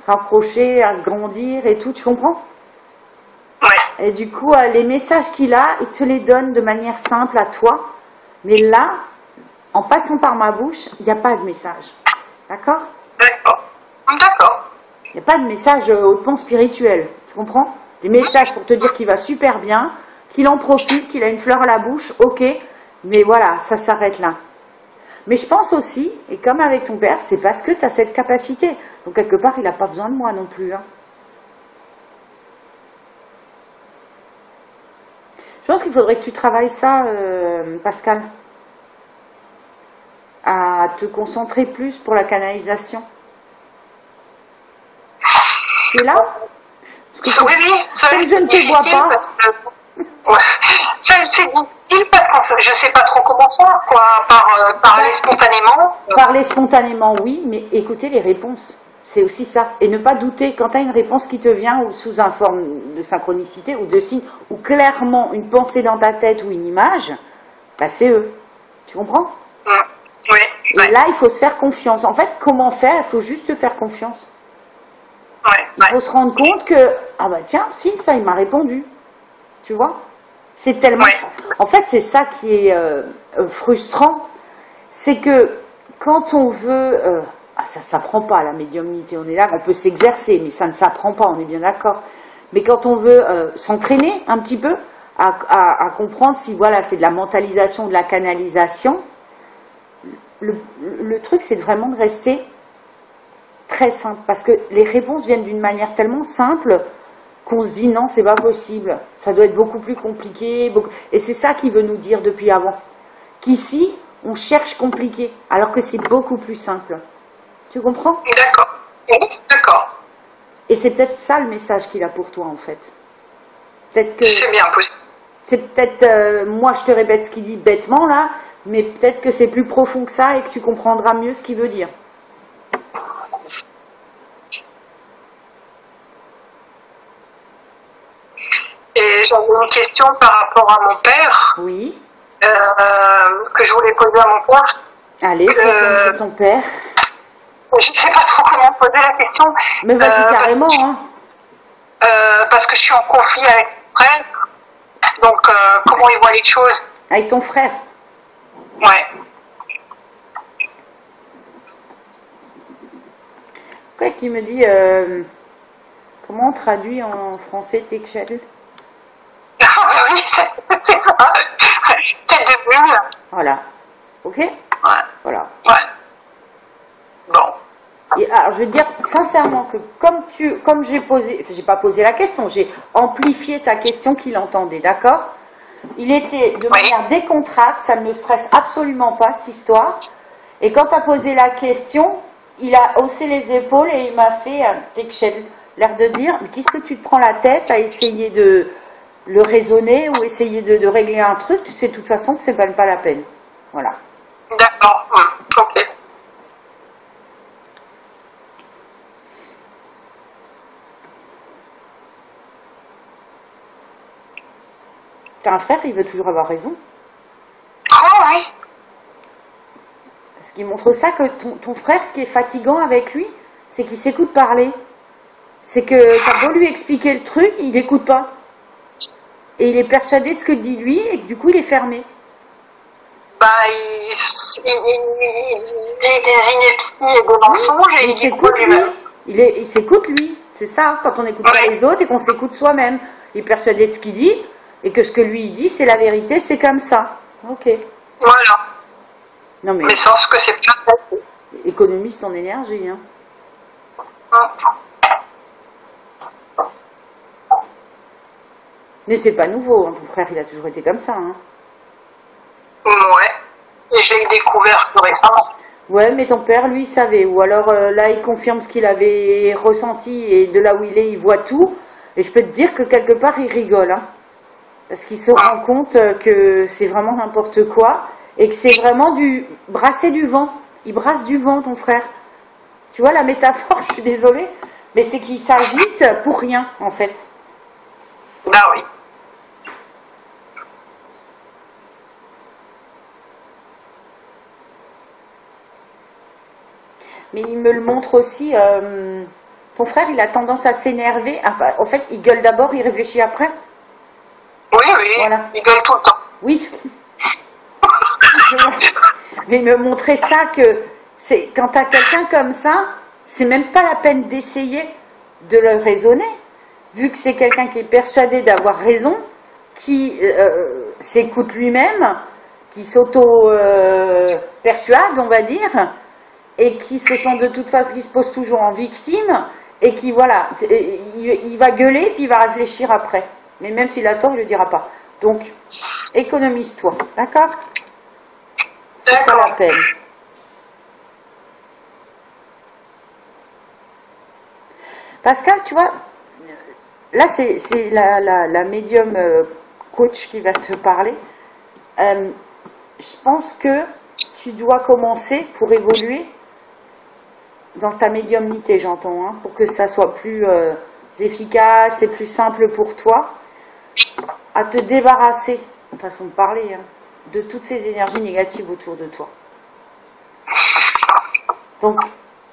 rapprocher, à se grandir et tout, tu comprends? Ouais. Et du coup, les messages qu'il a, il te les donne de manière simple à toi. Mais là, en passant par ma bouche, il n'y a pas de message. D'accord? D'accord. Il n'y a pas de message hautement spirituel. Tu comprends? Des messages pour te dire qu'il va super bien, qu'il en profite, qu'il a une fleur à la bouche, ok. Mais voilà, ça s'arrête là. Mais je pense aussi, et comme avec ton père, c'est parce que tu as cette capacité. Donc quelque part, il n'a pas besoin de moi non plus. Hein. Je pense qu'il faudrait que tu travailles ça, Pascal. À te concentrer plus pour la canalisation. Tu es là? Oui, comme je ne te vois pas. C'est difficile parce que je ne sais pas trop comment faire, quoi. Parler spontanément. Parler spontanément, oui, mais écouter les réponses. C'est aussi ça. Et ne pas douter quand tu as une réponse qui te vient ou sous une forme de synchronicité ou de signe, ou clairement une pensée dans ta tête ou une image, bah c'est eux. Tu comprends? Oui. Et là, il faut se faire confiance. En fait, comment faire? Il faut juste te faire confiance. Il faut se rendre compte que, ah bah tiens, si, ça, il m'a répondu. Tu vois? C'est tellement... En fait, c'est ça qui est frustrant. C'est que quand on veut... ça ne s'apprend pas, la médiumnité. On est là, on peut s'exercer, mais ça ne s'apprend pas, on est bien d'accord. Mais quand on veut s'entraîner un petit peu à comprendre si, voilà, c'est de la mentalisation, de la canalisation, le truc, c'est vraiment de rester très simple. Parce que les réponses viennent d'une manière tellement simple qu'on se dit non, c'est pas possible. Ça doit être beaucoup plus compliqué. Et c'est ça qu'il veut nous dire depuis avant. Qu'ici, on cherche compliqué, alors que c'est beaucoup plus simple. Tu comprends? D'accord. D'accord. Et c'est peut-être ça le message qu'il a pour toi, en fait. Peut-être que... C'est bien possible. c'est peut-être, moi je te répète ce qu'il dit bêtement là, mais peut-être que c'est plus profond que ça et que tu comprendras mieux ce qu'il veut dire. Et j'avais une question par rapport à mon père. Oui. Que je voulais poser à mon père. Allez, c'est ton père. Je ne sais pas trop comment poser la question. Mais vas-y carrément, hein. Parce que je suis en conflit avec mon frère. Donc, comment il voit les choses? Avec ton frère? Ouais. Pourquoi qu'il me dit, comment on traduit en français Tekshel? Oui, c'est ça. Tête de bulle. Voilà. Ok? Ouais. Voilà. Ouais. Bon. Et alors, je veux dire sincèrement que comme j'ai posé, enfin, j'ai pas posé la question, j'ai amplifié ta question qu'il entendait, d'accord? Il était de manière décontracte, ça ne me stresse absolument pas cette histoire. Et quand tu as posé la question, il a haussé les épaules et il m'a fait l'air de dire, mais qu'est-ce que tu te prends la tête à essayer de le raisonner ou essayer de régler un truc, tu sais de toute façon que c'est pas la peine. Voilà. D'accord. Ok. T'as un frère, il veut toujours avoir raison. Oh oui. Ce qui montre ça que ton frère, ce qui est fatigant avec lui, c'est qu'il s'écoute parler. C'est que t'as beau lui expliquer le truc, il n'écoute pas. Et il est persuadé de ce que dit lui, et que du coup il est fermé. Bah, il dit des inepties et des mensonges et il s'écoute lui-même. Il s'écoute lui, c'est ça, quand on n'écoute pas les autres et qu'on s'écoute soi-même. Il est persuadé de ce qu'il dit, et que ce que lui il dit, c'est la vérité, c'est comme ça. Ok. Voilà. Non mais sans ce que c'est pas. Économise ton énergie, hein. Mais c'est pas nouveau, hein. Ton frère il a toujours été comme ça, hein. Ouais. Et je l'ai découvert plus récemment. Ouais, mais ton père, lui, savait. Ou alors, là, il confirme ce qu'il avait ressenti et de là où il est, il voit tout. Et je peux te dire que quelque part, il rigole, hein. Parce qu'il se rend compte que c'est vraiment n'importe quoi et que c'est vraiment du brasser du vent. Il brasse du vent, ton frère. Tu vois la métaphore, je suis désolée, mais c'est qu'il s'agite pour rien, en fait. Bah oui. Mais il me le montre aussi, ton frère, il a tendance à s'énerver. Enfin, en fait, il gueule d'abord, il réfléchit après. Oui, oui, voilà. Il gueule tout le temps. Oui. Mais il me montrait ça que c'est quand tu as quelqu'un comme ça, c'est même pas la peine d'essayer de le raisonner, vu que c'est quelqu'un qui est persuadé d'avoir raison, qui s'écoute lui-même, qui s'auto-persuade, on va dire, et qui se sent de toute façon, qui se pose toujours en victime, et qui, voilà, il va gueuler, puis il va réfléchir après. Mais même s'il a tort, il ne le dira pas. Donc, économise-toi, d'accord? C'est pas la peine. Pascal, tu vois, là c'est la médium coach qui va te parler. Je pense que tu dois commencer pour évoluer dans ta médiumnité, j'entends, hein, pour que ça soit plus efficace et plus simple pour toi, à te débarrasser, en façon de parler, hein, de toutes ces énergies négatives autour de toi. Donc,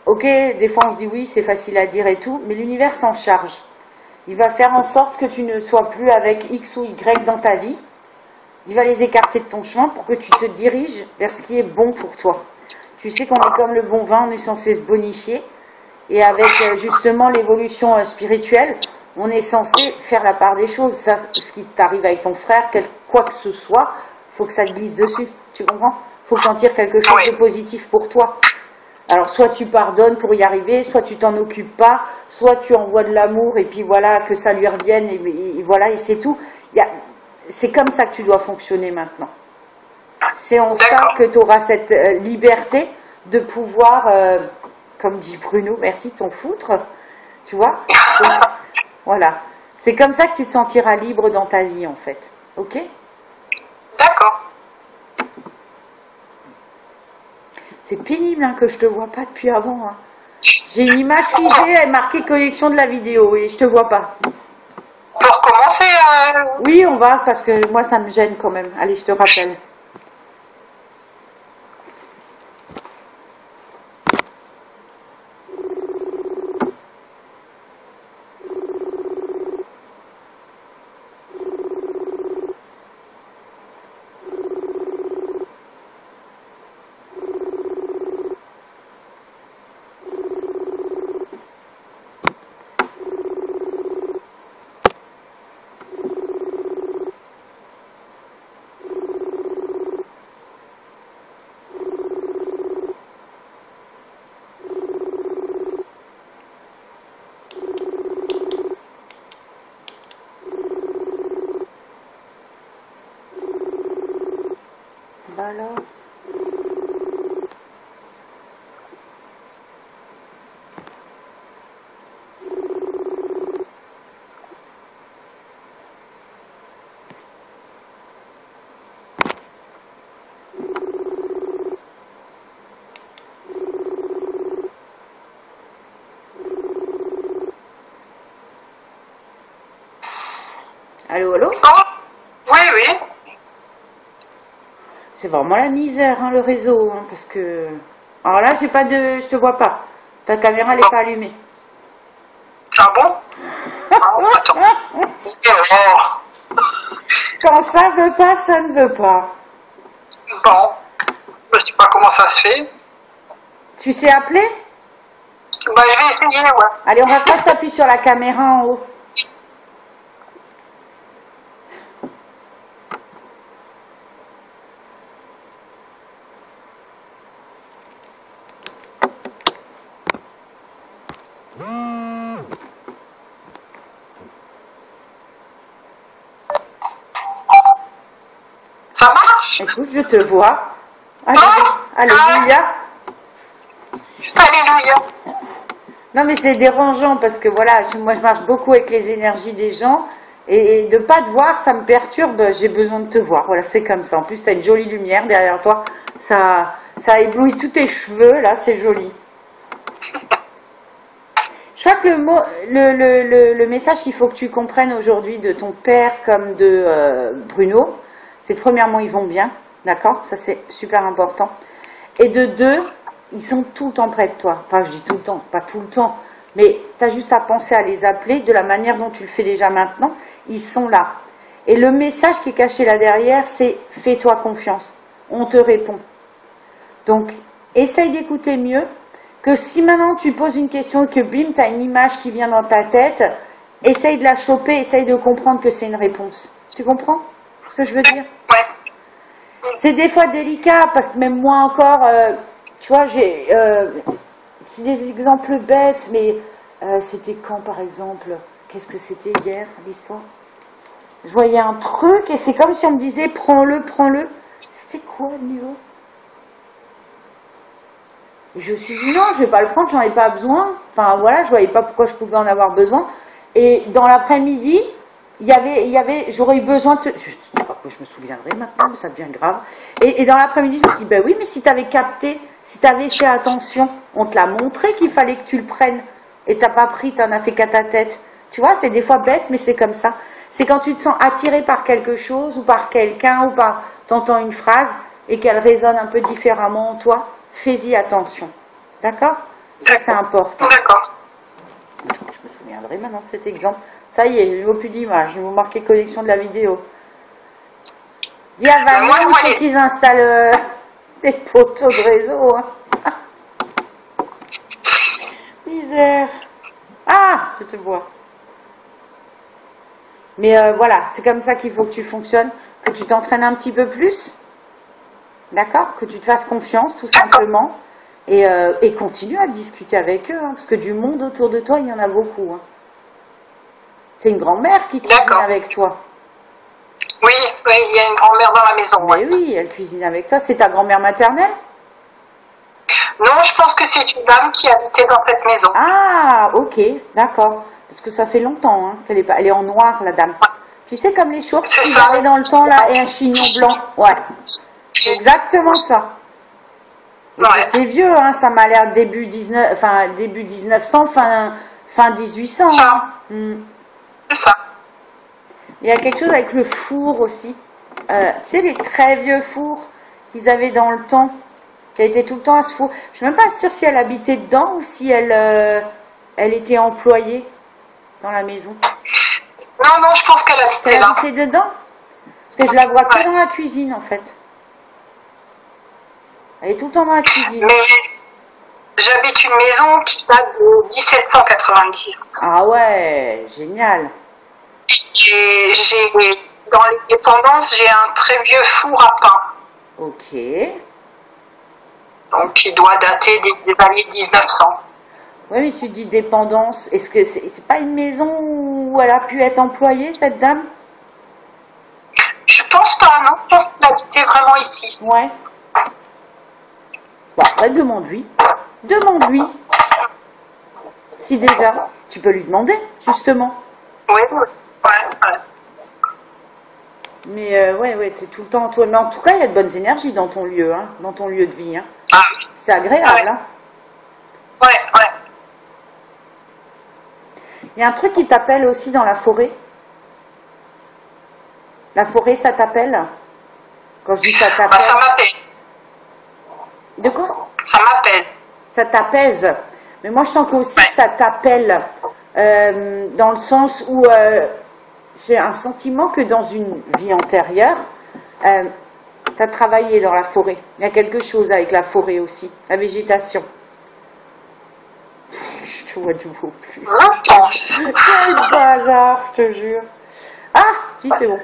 ok, des fois on se dit oui, c'est facile à dire et tout, mais l'univers s'en charge. Il va faire en sorte que tu ne sois plus avec X ou Y dans ta vie. Il va les écarter de ton chemin pour que tu te diriges vers ce qui est bon pour toi. Tu sais qu'on est comme le bon vin, on est censé se bonifier. Et avec justement l'évolution spirituelle, on est censé faire la part des choses. Ça, ce qui t'arrive avec ton frère, quoi que ce soit, faut que ça te glisse dessus. Tu comprends? Faut que tu en tires quelque chose de positif pour toi. Alors, soit tu pardonnes pour y arriver, soit tu t'en occupes pas, soit tu envoies de l'amour et puis voilà, que ça lui revienne et voilà, et c'est tout. C'est comme ça que tu dois fonctionner maintenant. C'est en ça que tu auras cette liberté de pouvoir, comme dit Bruno, merci, t'en foutre, tu vois. Voilà. C'est comme ça que tu te sentiras libre dans ta vie, en fait. Ok? D'accord. C'est pénible hein, que je te vois pas depuis avant. Hein. J'ai une image figée, elle est marquée connexion de la vidéo et je te vois pas. On peut recommencer Oui, on va, parce que moi ça me gêne quand même. Allez, je te rappelle. Bah alors. Allô, allô? Oh, oui, oui. C'est vraiment la misère, hein, le réseau, hein, parce que... Alors là, j'ai pas de... Je te vois pas. Ta caméra, elle est pas allumée. Ah bon? Ah, attends. Quand ça veut pas, ça ne veut pas. Bon. Je sais pas comment ça se fait. Tu sais appeler? Bah, je vais essayer, ouais. Allez, on va pas t'appuyer sur la caméra en haut. Ça marche? Écoute, je te vois. Alléluia. Alléluia. Non, mais c'est dérangeant parce que voilà, moi je marche beaucoup avec les énergies des gens et de pas te voir, ça me perturbe. J'ai besoin de te voir. Voilà, c'est comme ça. En plus, tu as une jolie lumière derrière toi. Ça éblouit tous tes cheveux. Là, c'est joli. Je crois que le message qu'il faut que tu comprennes aujourd'hui de ton père comme de Bruno, c'est que premièrement, ils vont bien. D'accord? Ça, c'est super important. Et de deux, ils sont tout le temps près de toi. Enfin, je dis tout le temps, pas tout le temps. Mais tu as juste à penser à les appeler de la manière dont tu le fais déjà maintenant. Ils sont là. Et le message qui est caché là derrière, c'est « fais-toi confiance ». On te répond. Donc, essaye d'écouter mieux que si maintenant tu poses une question et que bim, tu as une image qui vient dans ta tête, essaye de la choper, essaye de comprendre que c'est une réponse. Tu comprends ce que je veux dire? Ouais. C'est des fois délicat parce que même moi encore, tu vois, c'est des exemples bêtes, mais c'était quand par exemple? Qu'est-ce que c'était hier, l'histoire? Je voyais un truc et c'est comme si on me disait prends-le, prends-le. C'était quoi le niveau? Et je me suis dit non, je vais pas le prendre, j'en ai pas besoin. Enfin voilà, je voyais pas pourquoi je pouvais en avoir besoin. Et dans l'après-midi, j'aurais eu besoin de je me souviendrai maintenant, mais ça devient grave. Et dans l'après-midi, je me suis dit, ben oui, mais si tu avais capté, si tu avais fait attention, on te l'a montré qu'il fallait que tu le prennes. Et t'as pas pris, t'en as fait qu'à ta tête. Tu vois, c'est des fois bête, mais c'est comme ça. C'est quand tu te sens attiré par quelque chose, ou par quelqu'un, ou par, t'entends une phrase, et qu'elle résonne un peu différemment en toi, fais-y attention. D'accord? Ça, c'est important. D'accord. Je me souviendrai maintenant de cet exemple. Ça y est, je ne vois plus d'image. Je vais vous marquer connexion de la vidéo. Dis à Vanille, il faut qu'ils installent des poteaux de réseau. Hein. Misère. Ah, je te vois. Mais voilà, c'est comme ça qu'il faut que tu fonctionnes, que tu t'entraînes un petit peu plus. D'accord? Que tu te fasses confiance, tout simplement. Et continue à discuter avec eux, hein, parce que du monde autour de toi, il y en a beaucoup. Hein. C'est une grand-mère qui cuisine avec toi. Oui, oui, il y a une grand-mère dans la maison. Mais oui, elle cuisine avec toi. C'est ta grand-mère maternelle? Non, je pense que c'est une dame qui habitait dans cette maison. Ah, ok, d'accord. Parce que ça fait longtemps hein, qu'elle est pas... Elle est en noir, la dame. Tu sais, comme les shorts C'est qu'ils ça. avaient dans le temps, là, et un chignon blanc. Ouais, c'est exactement ça. Et Ouais. c'est vieux, hein, ça m'a l'air début 1900, fin 1800. Ça. Hein. C'est ça. Il y a quelque chose avec le four aussi. Tu sais, les très vieux fours qu'ils avaient dans le temps, qui a été tout le temps à ce four. Je suis même pas sûre si elle habitait dedans ou si elle était employée dans la maison. Non, je pense qu'elle habitait Elle là. habitait dedans? Parce que je la vois que Ouais. dans la cuisine, en fait. Elle est tout le temps dans la cuisine. Mais j'habite une maison qui date de 1790. Ah ouais, génial. Dans les dépendances, j'ai un très vieux four à pain. Ok. Donc, il doit dater des années 1900. Oui, mais tu dis dépendance. Est-ce que c'est pas une maison où elle a pu être employée, cette dame? Je pense pas, non. Je pense qu'elle habitait vraiment ici. Ouais. Bon, après, demande-lui. Demande-lui. Si déjà, tu peux lui demander, justement. Oui, ouais. Mais ouais, t'es tout le temps toi. Mais en tout cas, il y a de bonnes énergies dans ton lieu, hein, dans ton lieu de vie. Hein. Ah oui. C'est agréable, Ouais. hein. Ouais. Il y a un truc qui t'appelle aussi dans la forêt. La forêt, ça t'appelle? Quand je dis ça Bah, t'appelle. ça m'apaise. De quoi? Ça m'apaise. Ça t'apaise. Mais moi, je sens aussi que ça t'appelle dans le sens où j'ai un sentiment que dans une vie antérieure, tu as travaillé dans la forêt. Il y a quelque chose avec la forêt aussi, la végétation. Je te vois du nouveau plus. Je pense. Quel bazar, je te jure. Ah, si, c'est bon.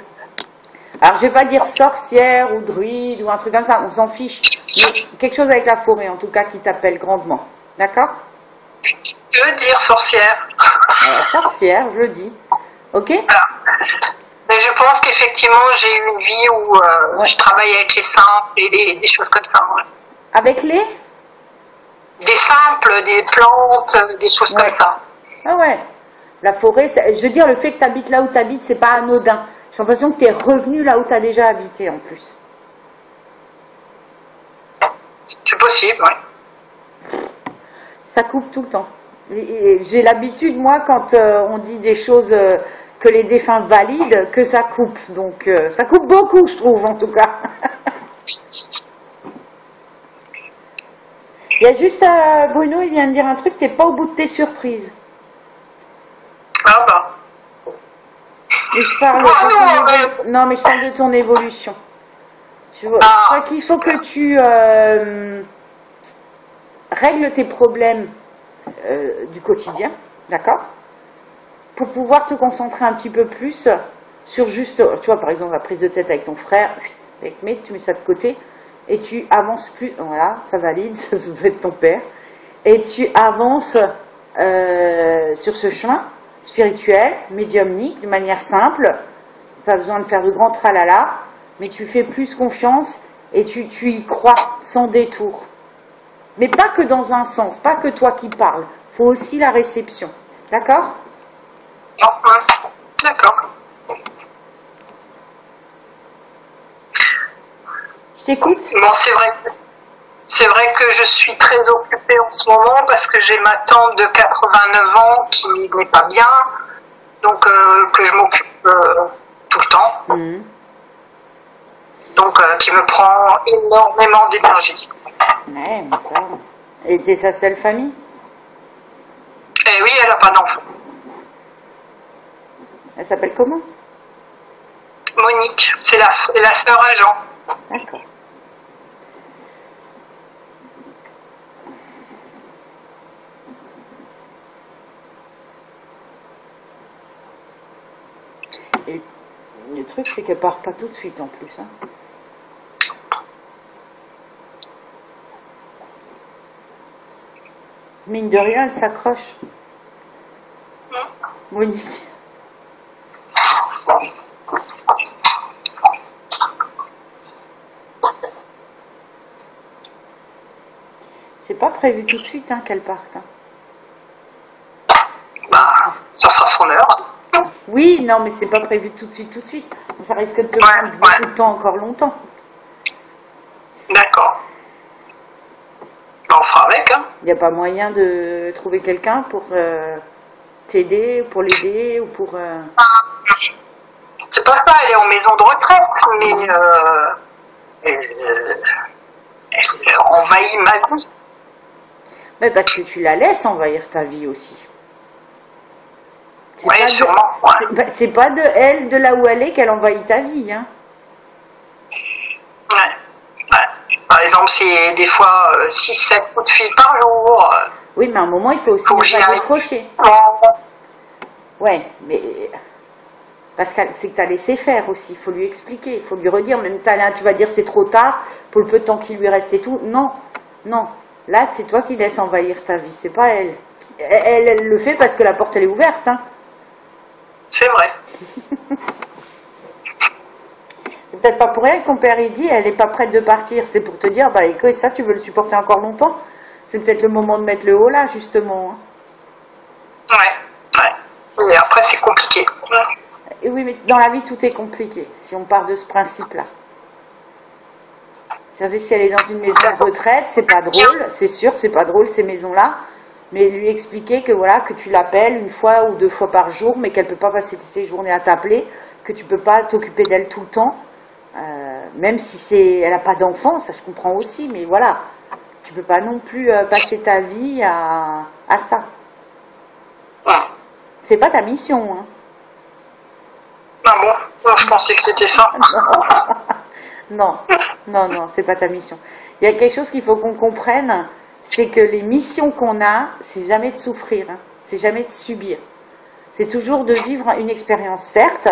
Alors, je vais pas dire sorcière ou druide ou un truc comme ça, on s'en fiche. Mais quelque chose avec la forêt, en tout cas, qui t'appelle grandement. D'accord? Je veux dire sorcière. Sorcière, je le dis. Ok? Voilà. Mais je pense qu'effectivement, j'ai eu une vie où je travaille avec les simples et des choses comme ça. Ouais. Avec les? Des simples, des plantes, des choses comme ça. Ah ouais. La forêt, je veux dire, le fait que tu habites là où tu habites, c'est pas anodin. J'ai l'impression que tu es revenu là où tu as déjà habité en plus. C'est possible, oui. Ça coupe tout le temps. J'ai l'habitude, moi, quand on dit des choses que les défunts valident, que ça coupe. Donc, ça coupe beaucoup, je trouve, en tout cas. Il y a juste Bruno, il vient de dire un truc, t'es pas au bout de tes surprises. Ah bah. Mais je parle de ton non, mais je parle de ton évolution. Je crois qu'il faut que tu règles tes problèmes du quotidien, d'accord? Pour pouvoir te concentrer un petit peu plus sur juste, tu vois, par exemple, la prise de tête avec ton frère, tu mets ça de côté, et tu avances plus, voilà, ça valide, ça doit être ton père, et tu avances sur ce chemin spirituel, médiumnique, de manière simple, pas besoin de faire de grands tralala, mais tu fais plus confiance et tu y crois sans détour. Mais pas que dans un sens, pas que toi qui parles, il faut aussi la réception, d'accord? D'accord. Je t'écoute? Bon, c'est vrai que je suis très occupée en ce moment parce que j'ai ma tante de 89 ans qui n'est pas bien, donc que je m'occupe tout le temps. Donc qui me prend énormément d'énergie. Ouais, mais ça. Et t'es sa seule famille? Eh oui, elle n'a pas d'enfant. Elle s'appelle comment? Monique, c'est la sœur à Jean. D'accord. Et le truc, c'est qu'elle part pas tout de suite en plus. Hein. Mine de rien, elle s'accroche. Monique. C'est pas prévu tout de suite qu'elle parte. Hein. Bah, ça sera son heure. Oui, Oui, non, mais c'est pas prévu tout de suite, tout de suite. Ça risque de te prendre beaucoup de temps, encore longtemps. D'accord. On fera avec, hein. Il n'y a pas moyen de trouver quelqu'un pour t'aider, ou pour l'aider, ou pour... C'est pas ça, elle est en maison de retraite, mais elle envahit ma vie. Mais parce que tu la laisses envahir ta vie aussi. Oui, sûrement. C'est pas de elle, de là où elle est, qu'elle envahit ta vie, hein. Ouais. Par exemple, c'est des fois 6-7 coups de fil par jour. Oui, mais à un moment, il faut aussi ne pas décrocher. Ouais, mais parce que c'est que tu as laissé faire aussi, il faut lui expliquer, il faut lui redire, même tu vas dire c'est trop tard, pour le peu de temps qui lui reste et tout. Non, non, là c'est toi qui laisses envahir ta vie, c'est pas elle. Elle le fait parce que la porte elle est ouverte, hein. C'est vrai. C'est peut-être pas pour rien que ton père il dit elle est pas prête de partir, c'est pour te dire bah écoute, ça tu veux le supporter encore longtemps, c'est peut-être le moment de mettre le haut là justement, hein. Ouais. Et après c'est compliqué. Et oui, mais dans la vie tout est compliqué si on part de ce principe là. C'est-à-dire si elle est dans une maison de retraite, c'est pas drôle, c'est sûr, c'est pas drôle ces maisons là. Mais lui expliquer que voilà, que tu l'appelles une fois ou 2 fois par jour, mais qu'elle peut pas passer ses journées à t'appeler, que tu peux pas t'occuper d'elle tout le temps, même si elle n'a pas d'enfant, ça je comprends aussi, mais voilà, tu peux pas non plus passer ta vie à ça. C'est pas ta mission, hein. Ah bon, non, je pensais que c'était ça. Non, c'est pas ta mission. Il y a quelque chose qu'il faut qu'on comprenne, c'est que les missions qu'on a, c'est jamais de souffrir, hein. C'est jamais de subir. C'est toujours de vivre une expérience, certes,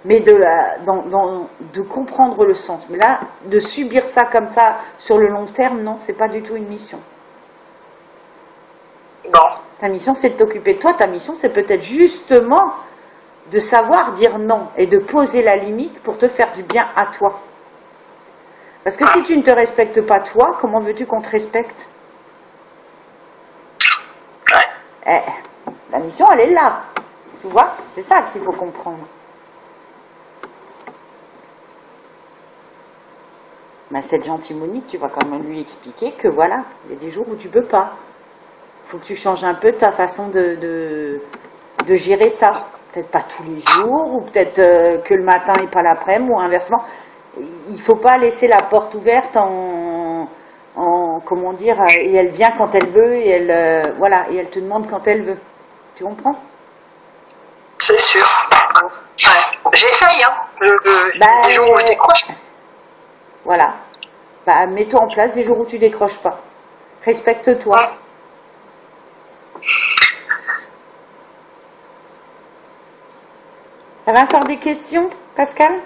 mais de comprendre le sens. Mais là, de subir ça comme ça sur le long terme, non, c'est pas du tout une mission. Bon. Ta mission, c'est de t'occuper de toi. Ta mission, c'est peut-être justement de savoir dire non et de poser la limite pour te faire du bien à toi. Parce que si tu ne te respectes pas toi, comment veux-tu qu'on te respecte? La mission, elle est là. Tu vois? C'est ça qu'il faut comprendre. Mais cette gentille Monique, tu vas quand même lui expliquer que voilà, il y a des jours où tu peux pas. Il faut que tu changes un peu ta façon de gérer ça. Peut-être pas tous les jours, ou peut-être que le matin et pas l'après-midi, ou inversement. Il ne faut pas laisser la porte ouverte comment dire, et elle vient quand elle veut, et elle te demande quand elle veut. Tu comprends? C'est sûr. Ouais. J'essaye, hein. Les jours où je décroche. Voilà. Bah, mets-toi en place des jours où tu décroches pas. Respecte-toi. Ouais. T'avais encore des questions, Pascal?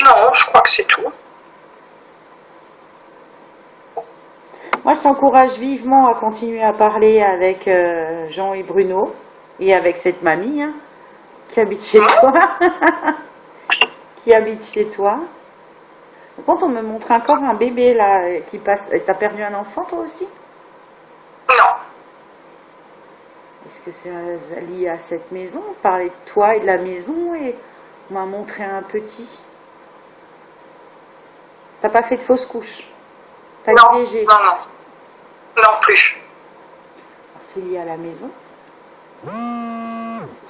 Non, je crois que c'est tout. Moi, je t'encourage vivement à continuer à parler avec Jean et Bruno et avec cette mamie, hein, qui habite chez toi. Qui habite chez toi. Quand on me montre encore un bébé là qui passe. T'as perdu un enfant toi aussi? Non. Est-ce que c'est lié à cette maison? On parlait de toi et de la maison et on m'a montré un petit. T'as pas fait de fausse couche? Pas non, IVG? non. Non plus. C'est lié à la maison?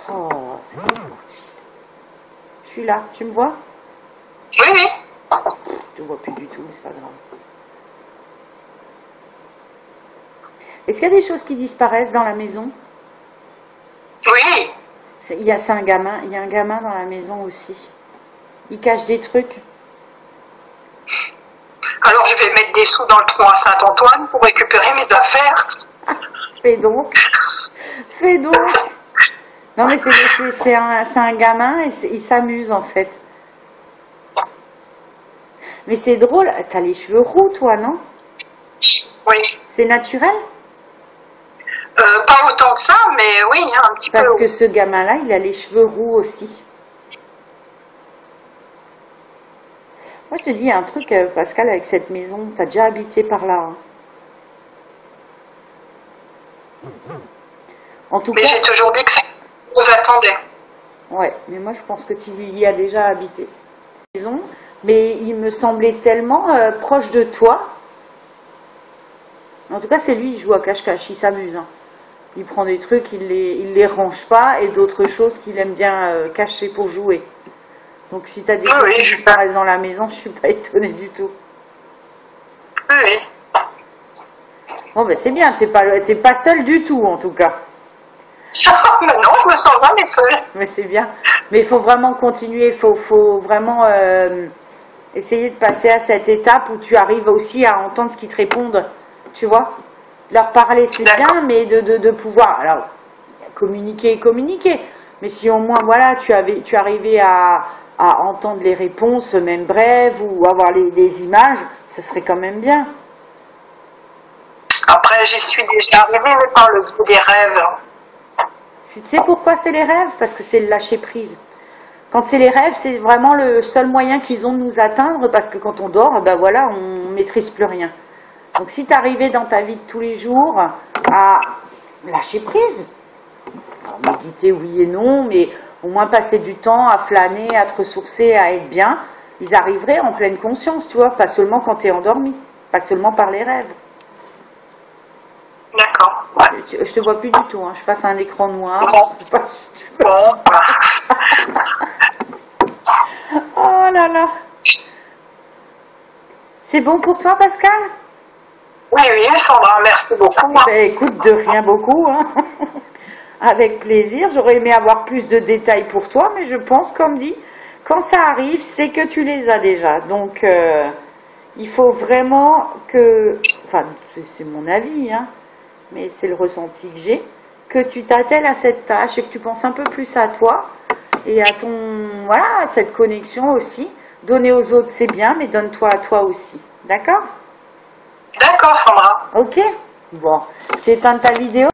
Oh, c'est pas sportif. Je suis là, tu me vois? Oui, oui. Je ne vois plus du tout, mais c'est pas grave. Est-ce qu'il y a des choses qui disparaissent dans la maison? Oui. Il y a un gamin dans la maison aussi. Il cache des trucs. Alors je vais mettre des sous dans le tronc à Saint-Antoine pour récupérer mes affaires. Fais donc. Fais donc. Non mais c'est un gamin et il s'amuse en fait. Mais c'est drôle, t'as les cheveux roux toi, non? Oui. C'est naturel? Pas autant que ça, mais oui, un petit peu. Parce que ce gamin-là, il a les cheveux roux aussi. Moi, je te dis un truc, Pascal, avec cette maison, t'as déjà habité par là. Hein. En tout mais cas, j'ai toujours dit que ça vous attendait. Ouais, mais moi je pense que tu y as déjà habité. Maison, mais il me semblait tellement proche de toi. En tout cas, c'est lui, il joue à cache-cache, il s'amuse. Hein. Il prend des trucs, il les range pas, et d'autres choses qu'il aime bien cacher pour jouer. Donc si tu as des choses qui disparaissent dans la maison, je suis pas étonnée du tout. Oui. Bon, ben c'est bien, t'es pas seule du tout, en tout cas. Mais non, je me sens jamais seule. Mais c'est bien. Mais il faut vraiment continuer, il faut vraiment essayer de passer à cette étape où tu arrives aussi à entendre ce qu'ils te répondent, tu vois. Leur parler, c'est bien, mais de pouvoir, alors, communiquer, mais si au moins, voilà, tu arrivais à entendre les réponses, même brèves, ou avoir les images, ce serait quand même bien. Après, j'y suis déjà arrivée, mais par le biais des rêves. Tu sais pourquoi c'est les rêves? Parce que c'est le lâcher prise. Quand c'est les rêves, c'est vraiment le seul moyen qu'ils ont de nous atteindre, parce que quand on dort, ben voilà, on maîtrise plus rien. Donc si tu arrivais dans ta vie de tous les jours à lâcher prise, alors, méditer oui et non, mais au moins passer du temps à flâner, à te ressourcer, à être bien, ils arriveraient en pleine conscience, tu vois, pas seulement quand tu es endormi, pas seulement par les rêves. D'accord. Ouais. Je te vois plus du tout, hein. Je fasse un écran noir. Bon. Je sais pas si tu peux. Oh là là. C'est bon pour toi, Pascal? Oui, Sandra, merci beaucoup. Ben, écoute, de rien beaucoup. Hein. Avec plaisir. J'aurais aimé avoir plus de détails pour toi, mais je pense, comme dit, quand ça arrive, c'est que tu les as déjà. Donc, il faut vraiment que... Enfin, c'est mon avis, hein. Mais c'est le ressenti que j'ai, que tu t'attelles à cette tâche et que tu penses un peu plus à toi et à voilà, cette connexion aussi. Donner aux autres, c'est bien, mais donne-toi à toi aussi. D'accord? D'accord, Sandra. Ok. Bon, j'ai éteint ta vidéo.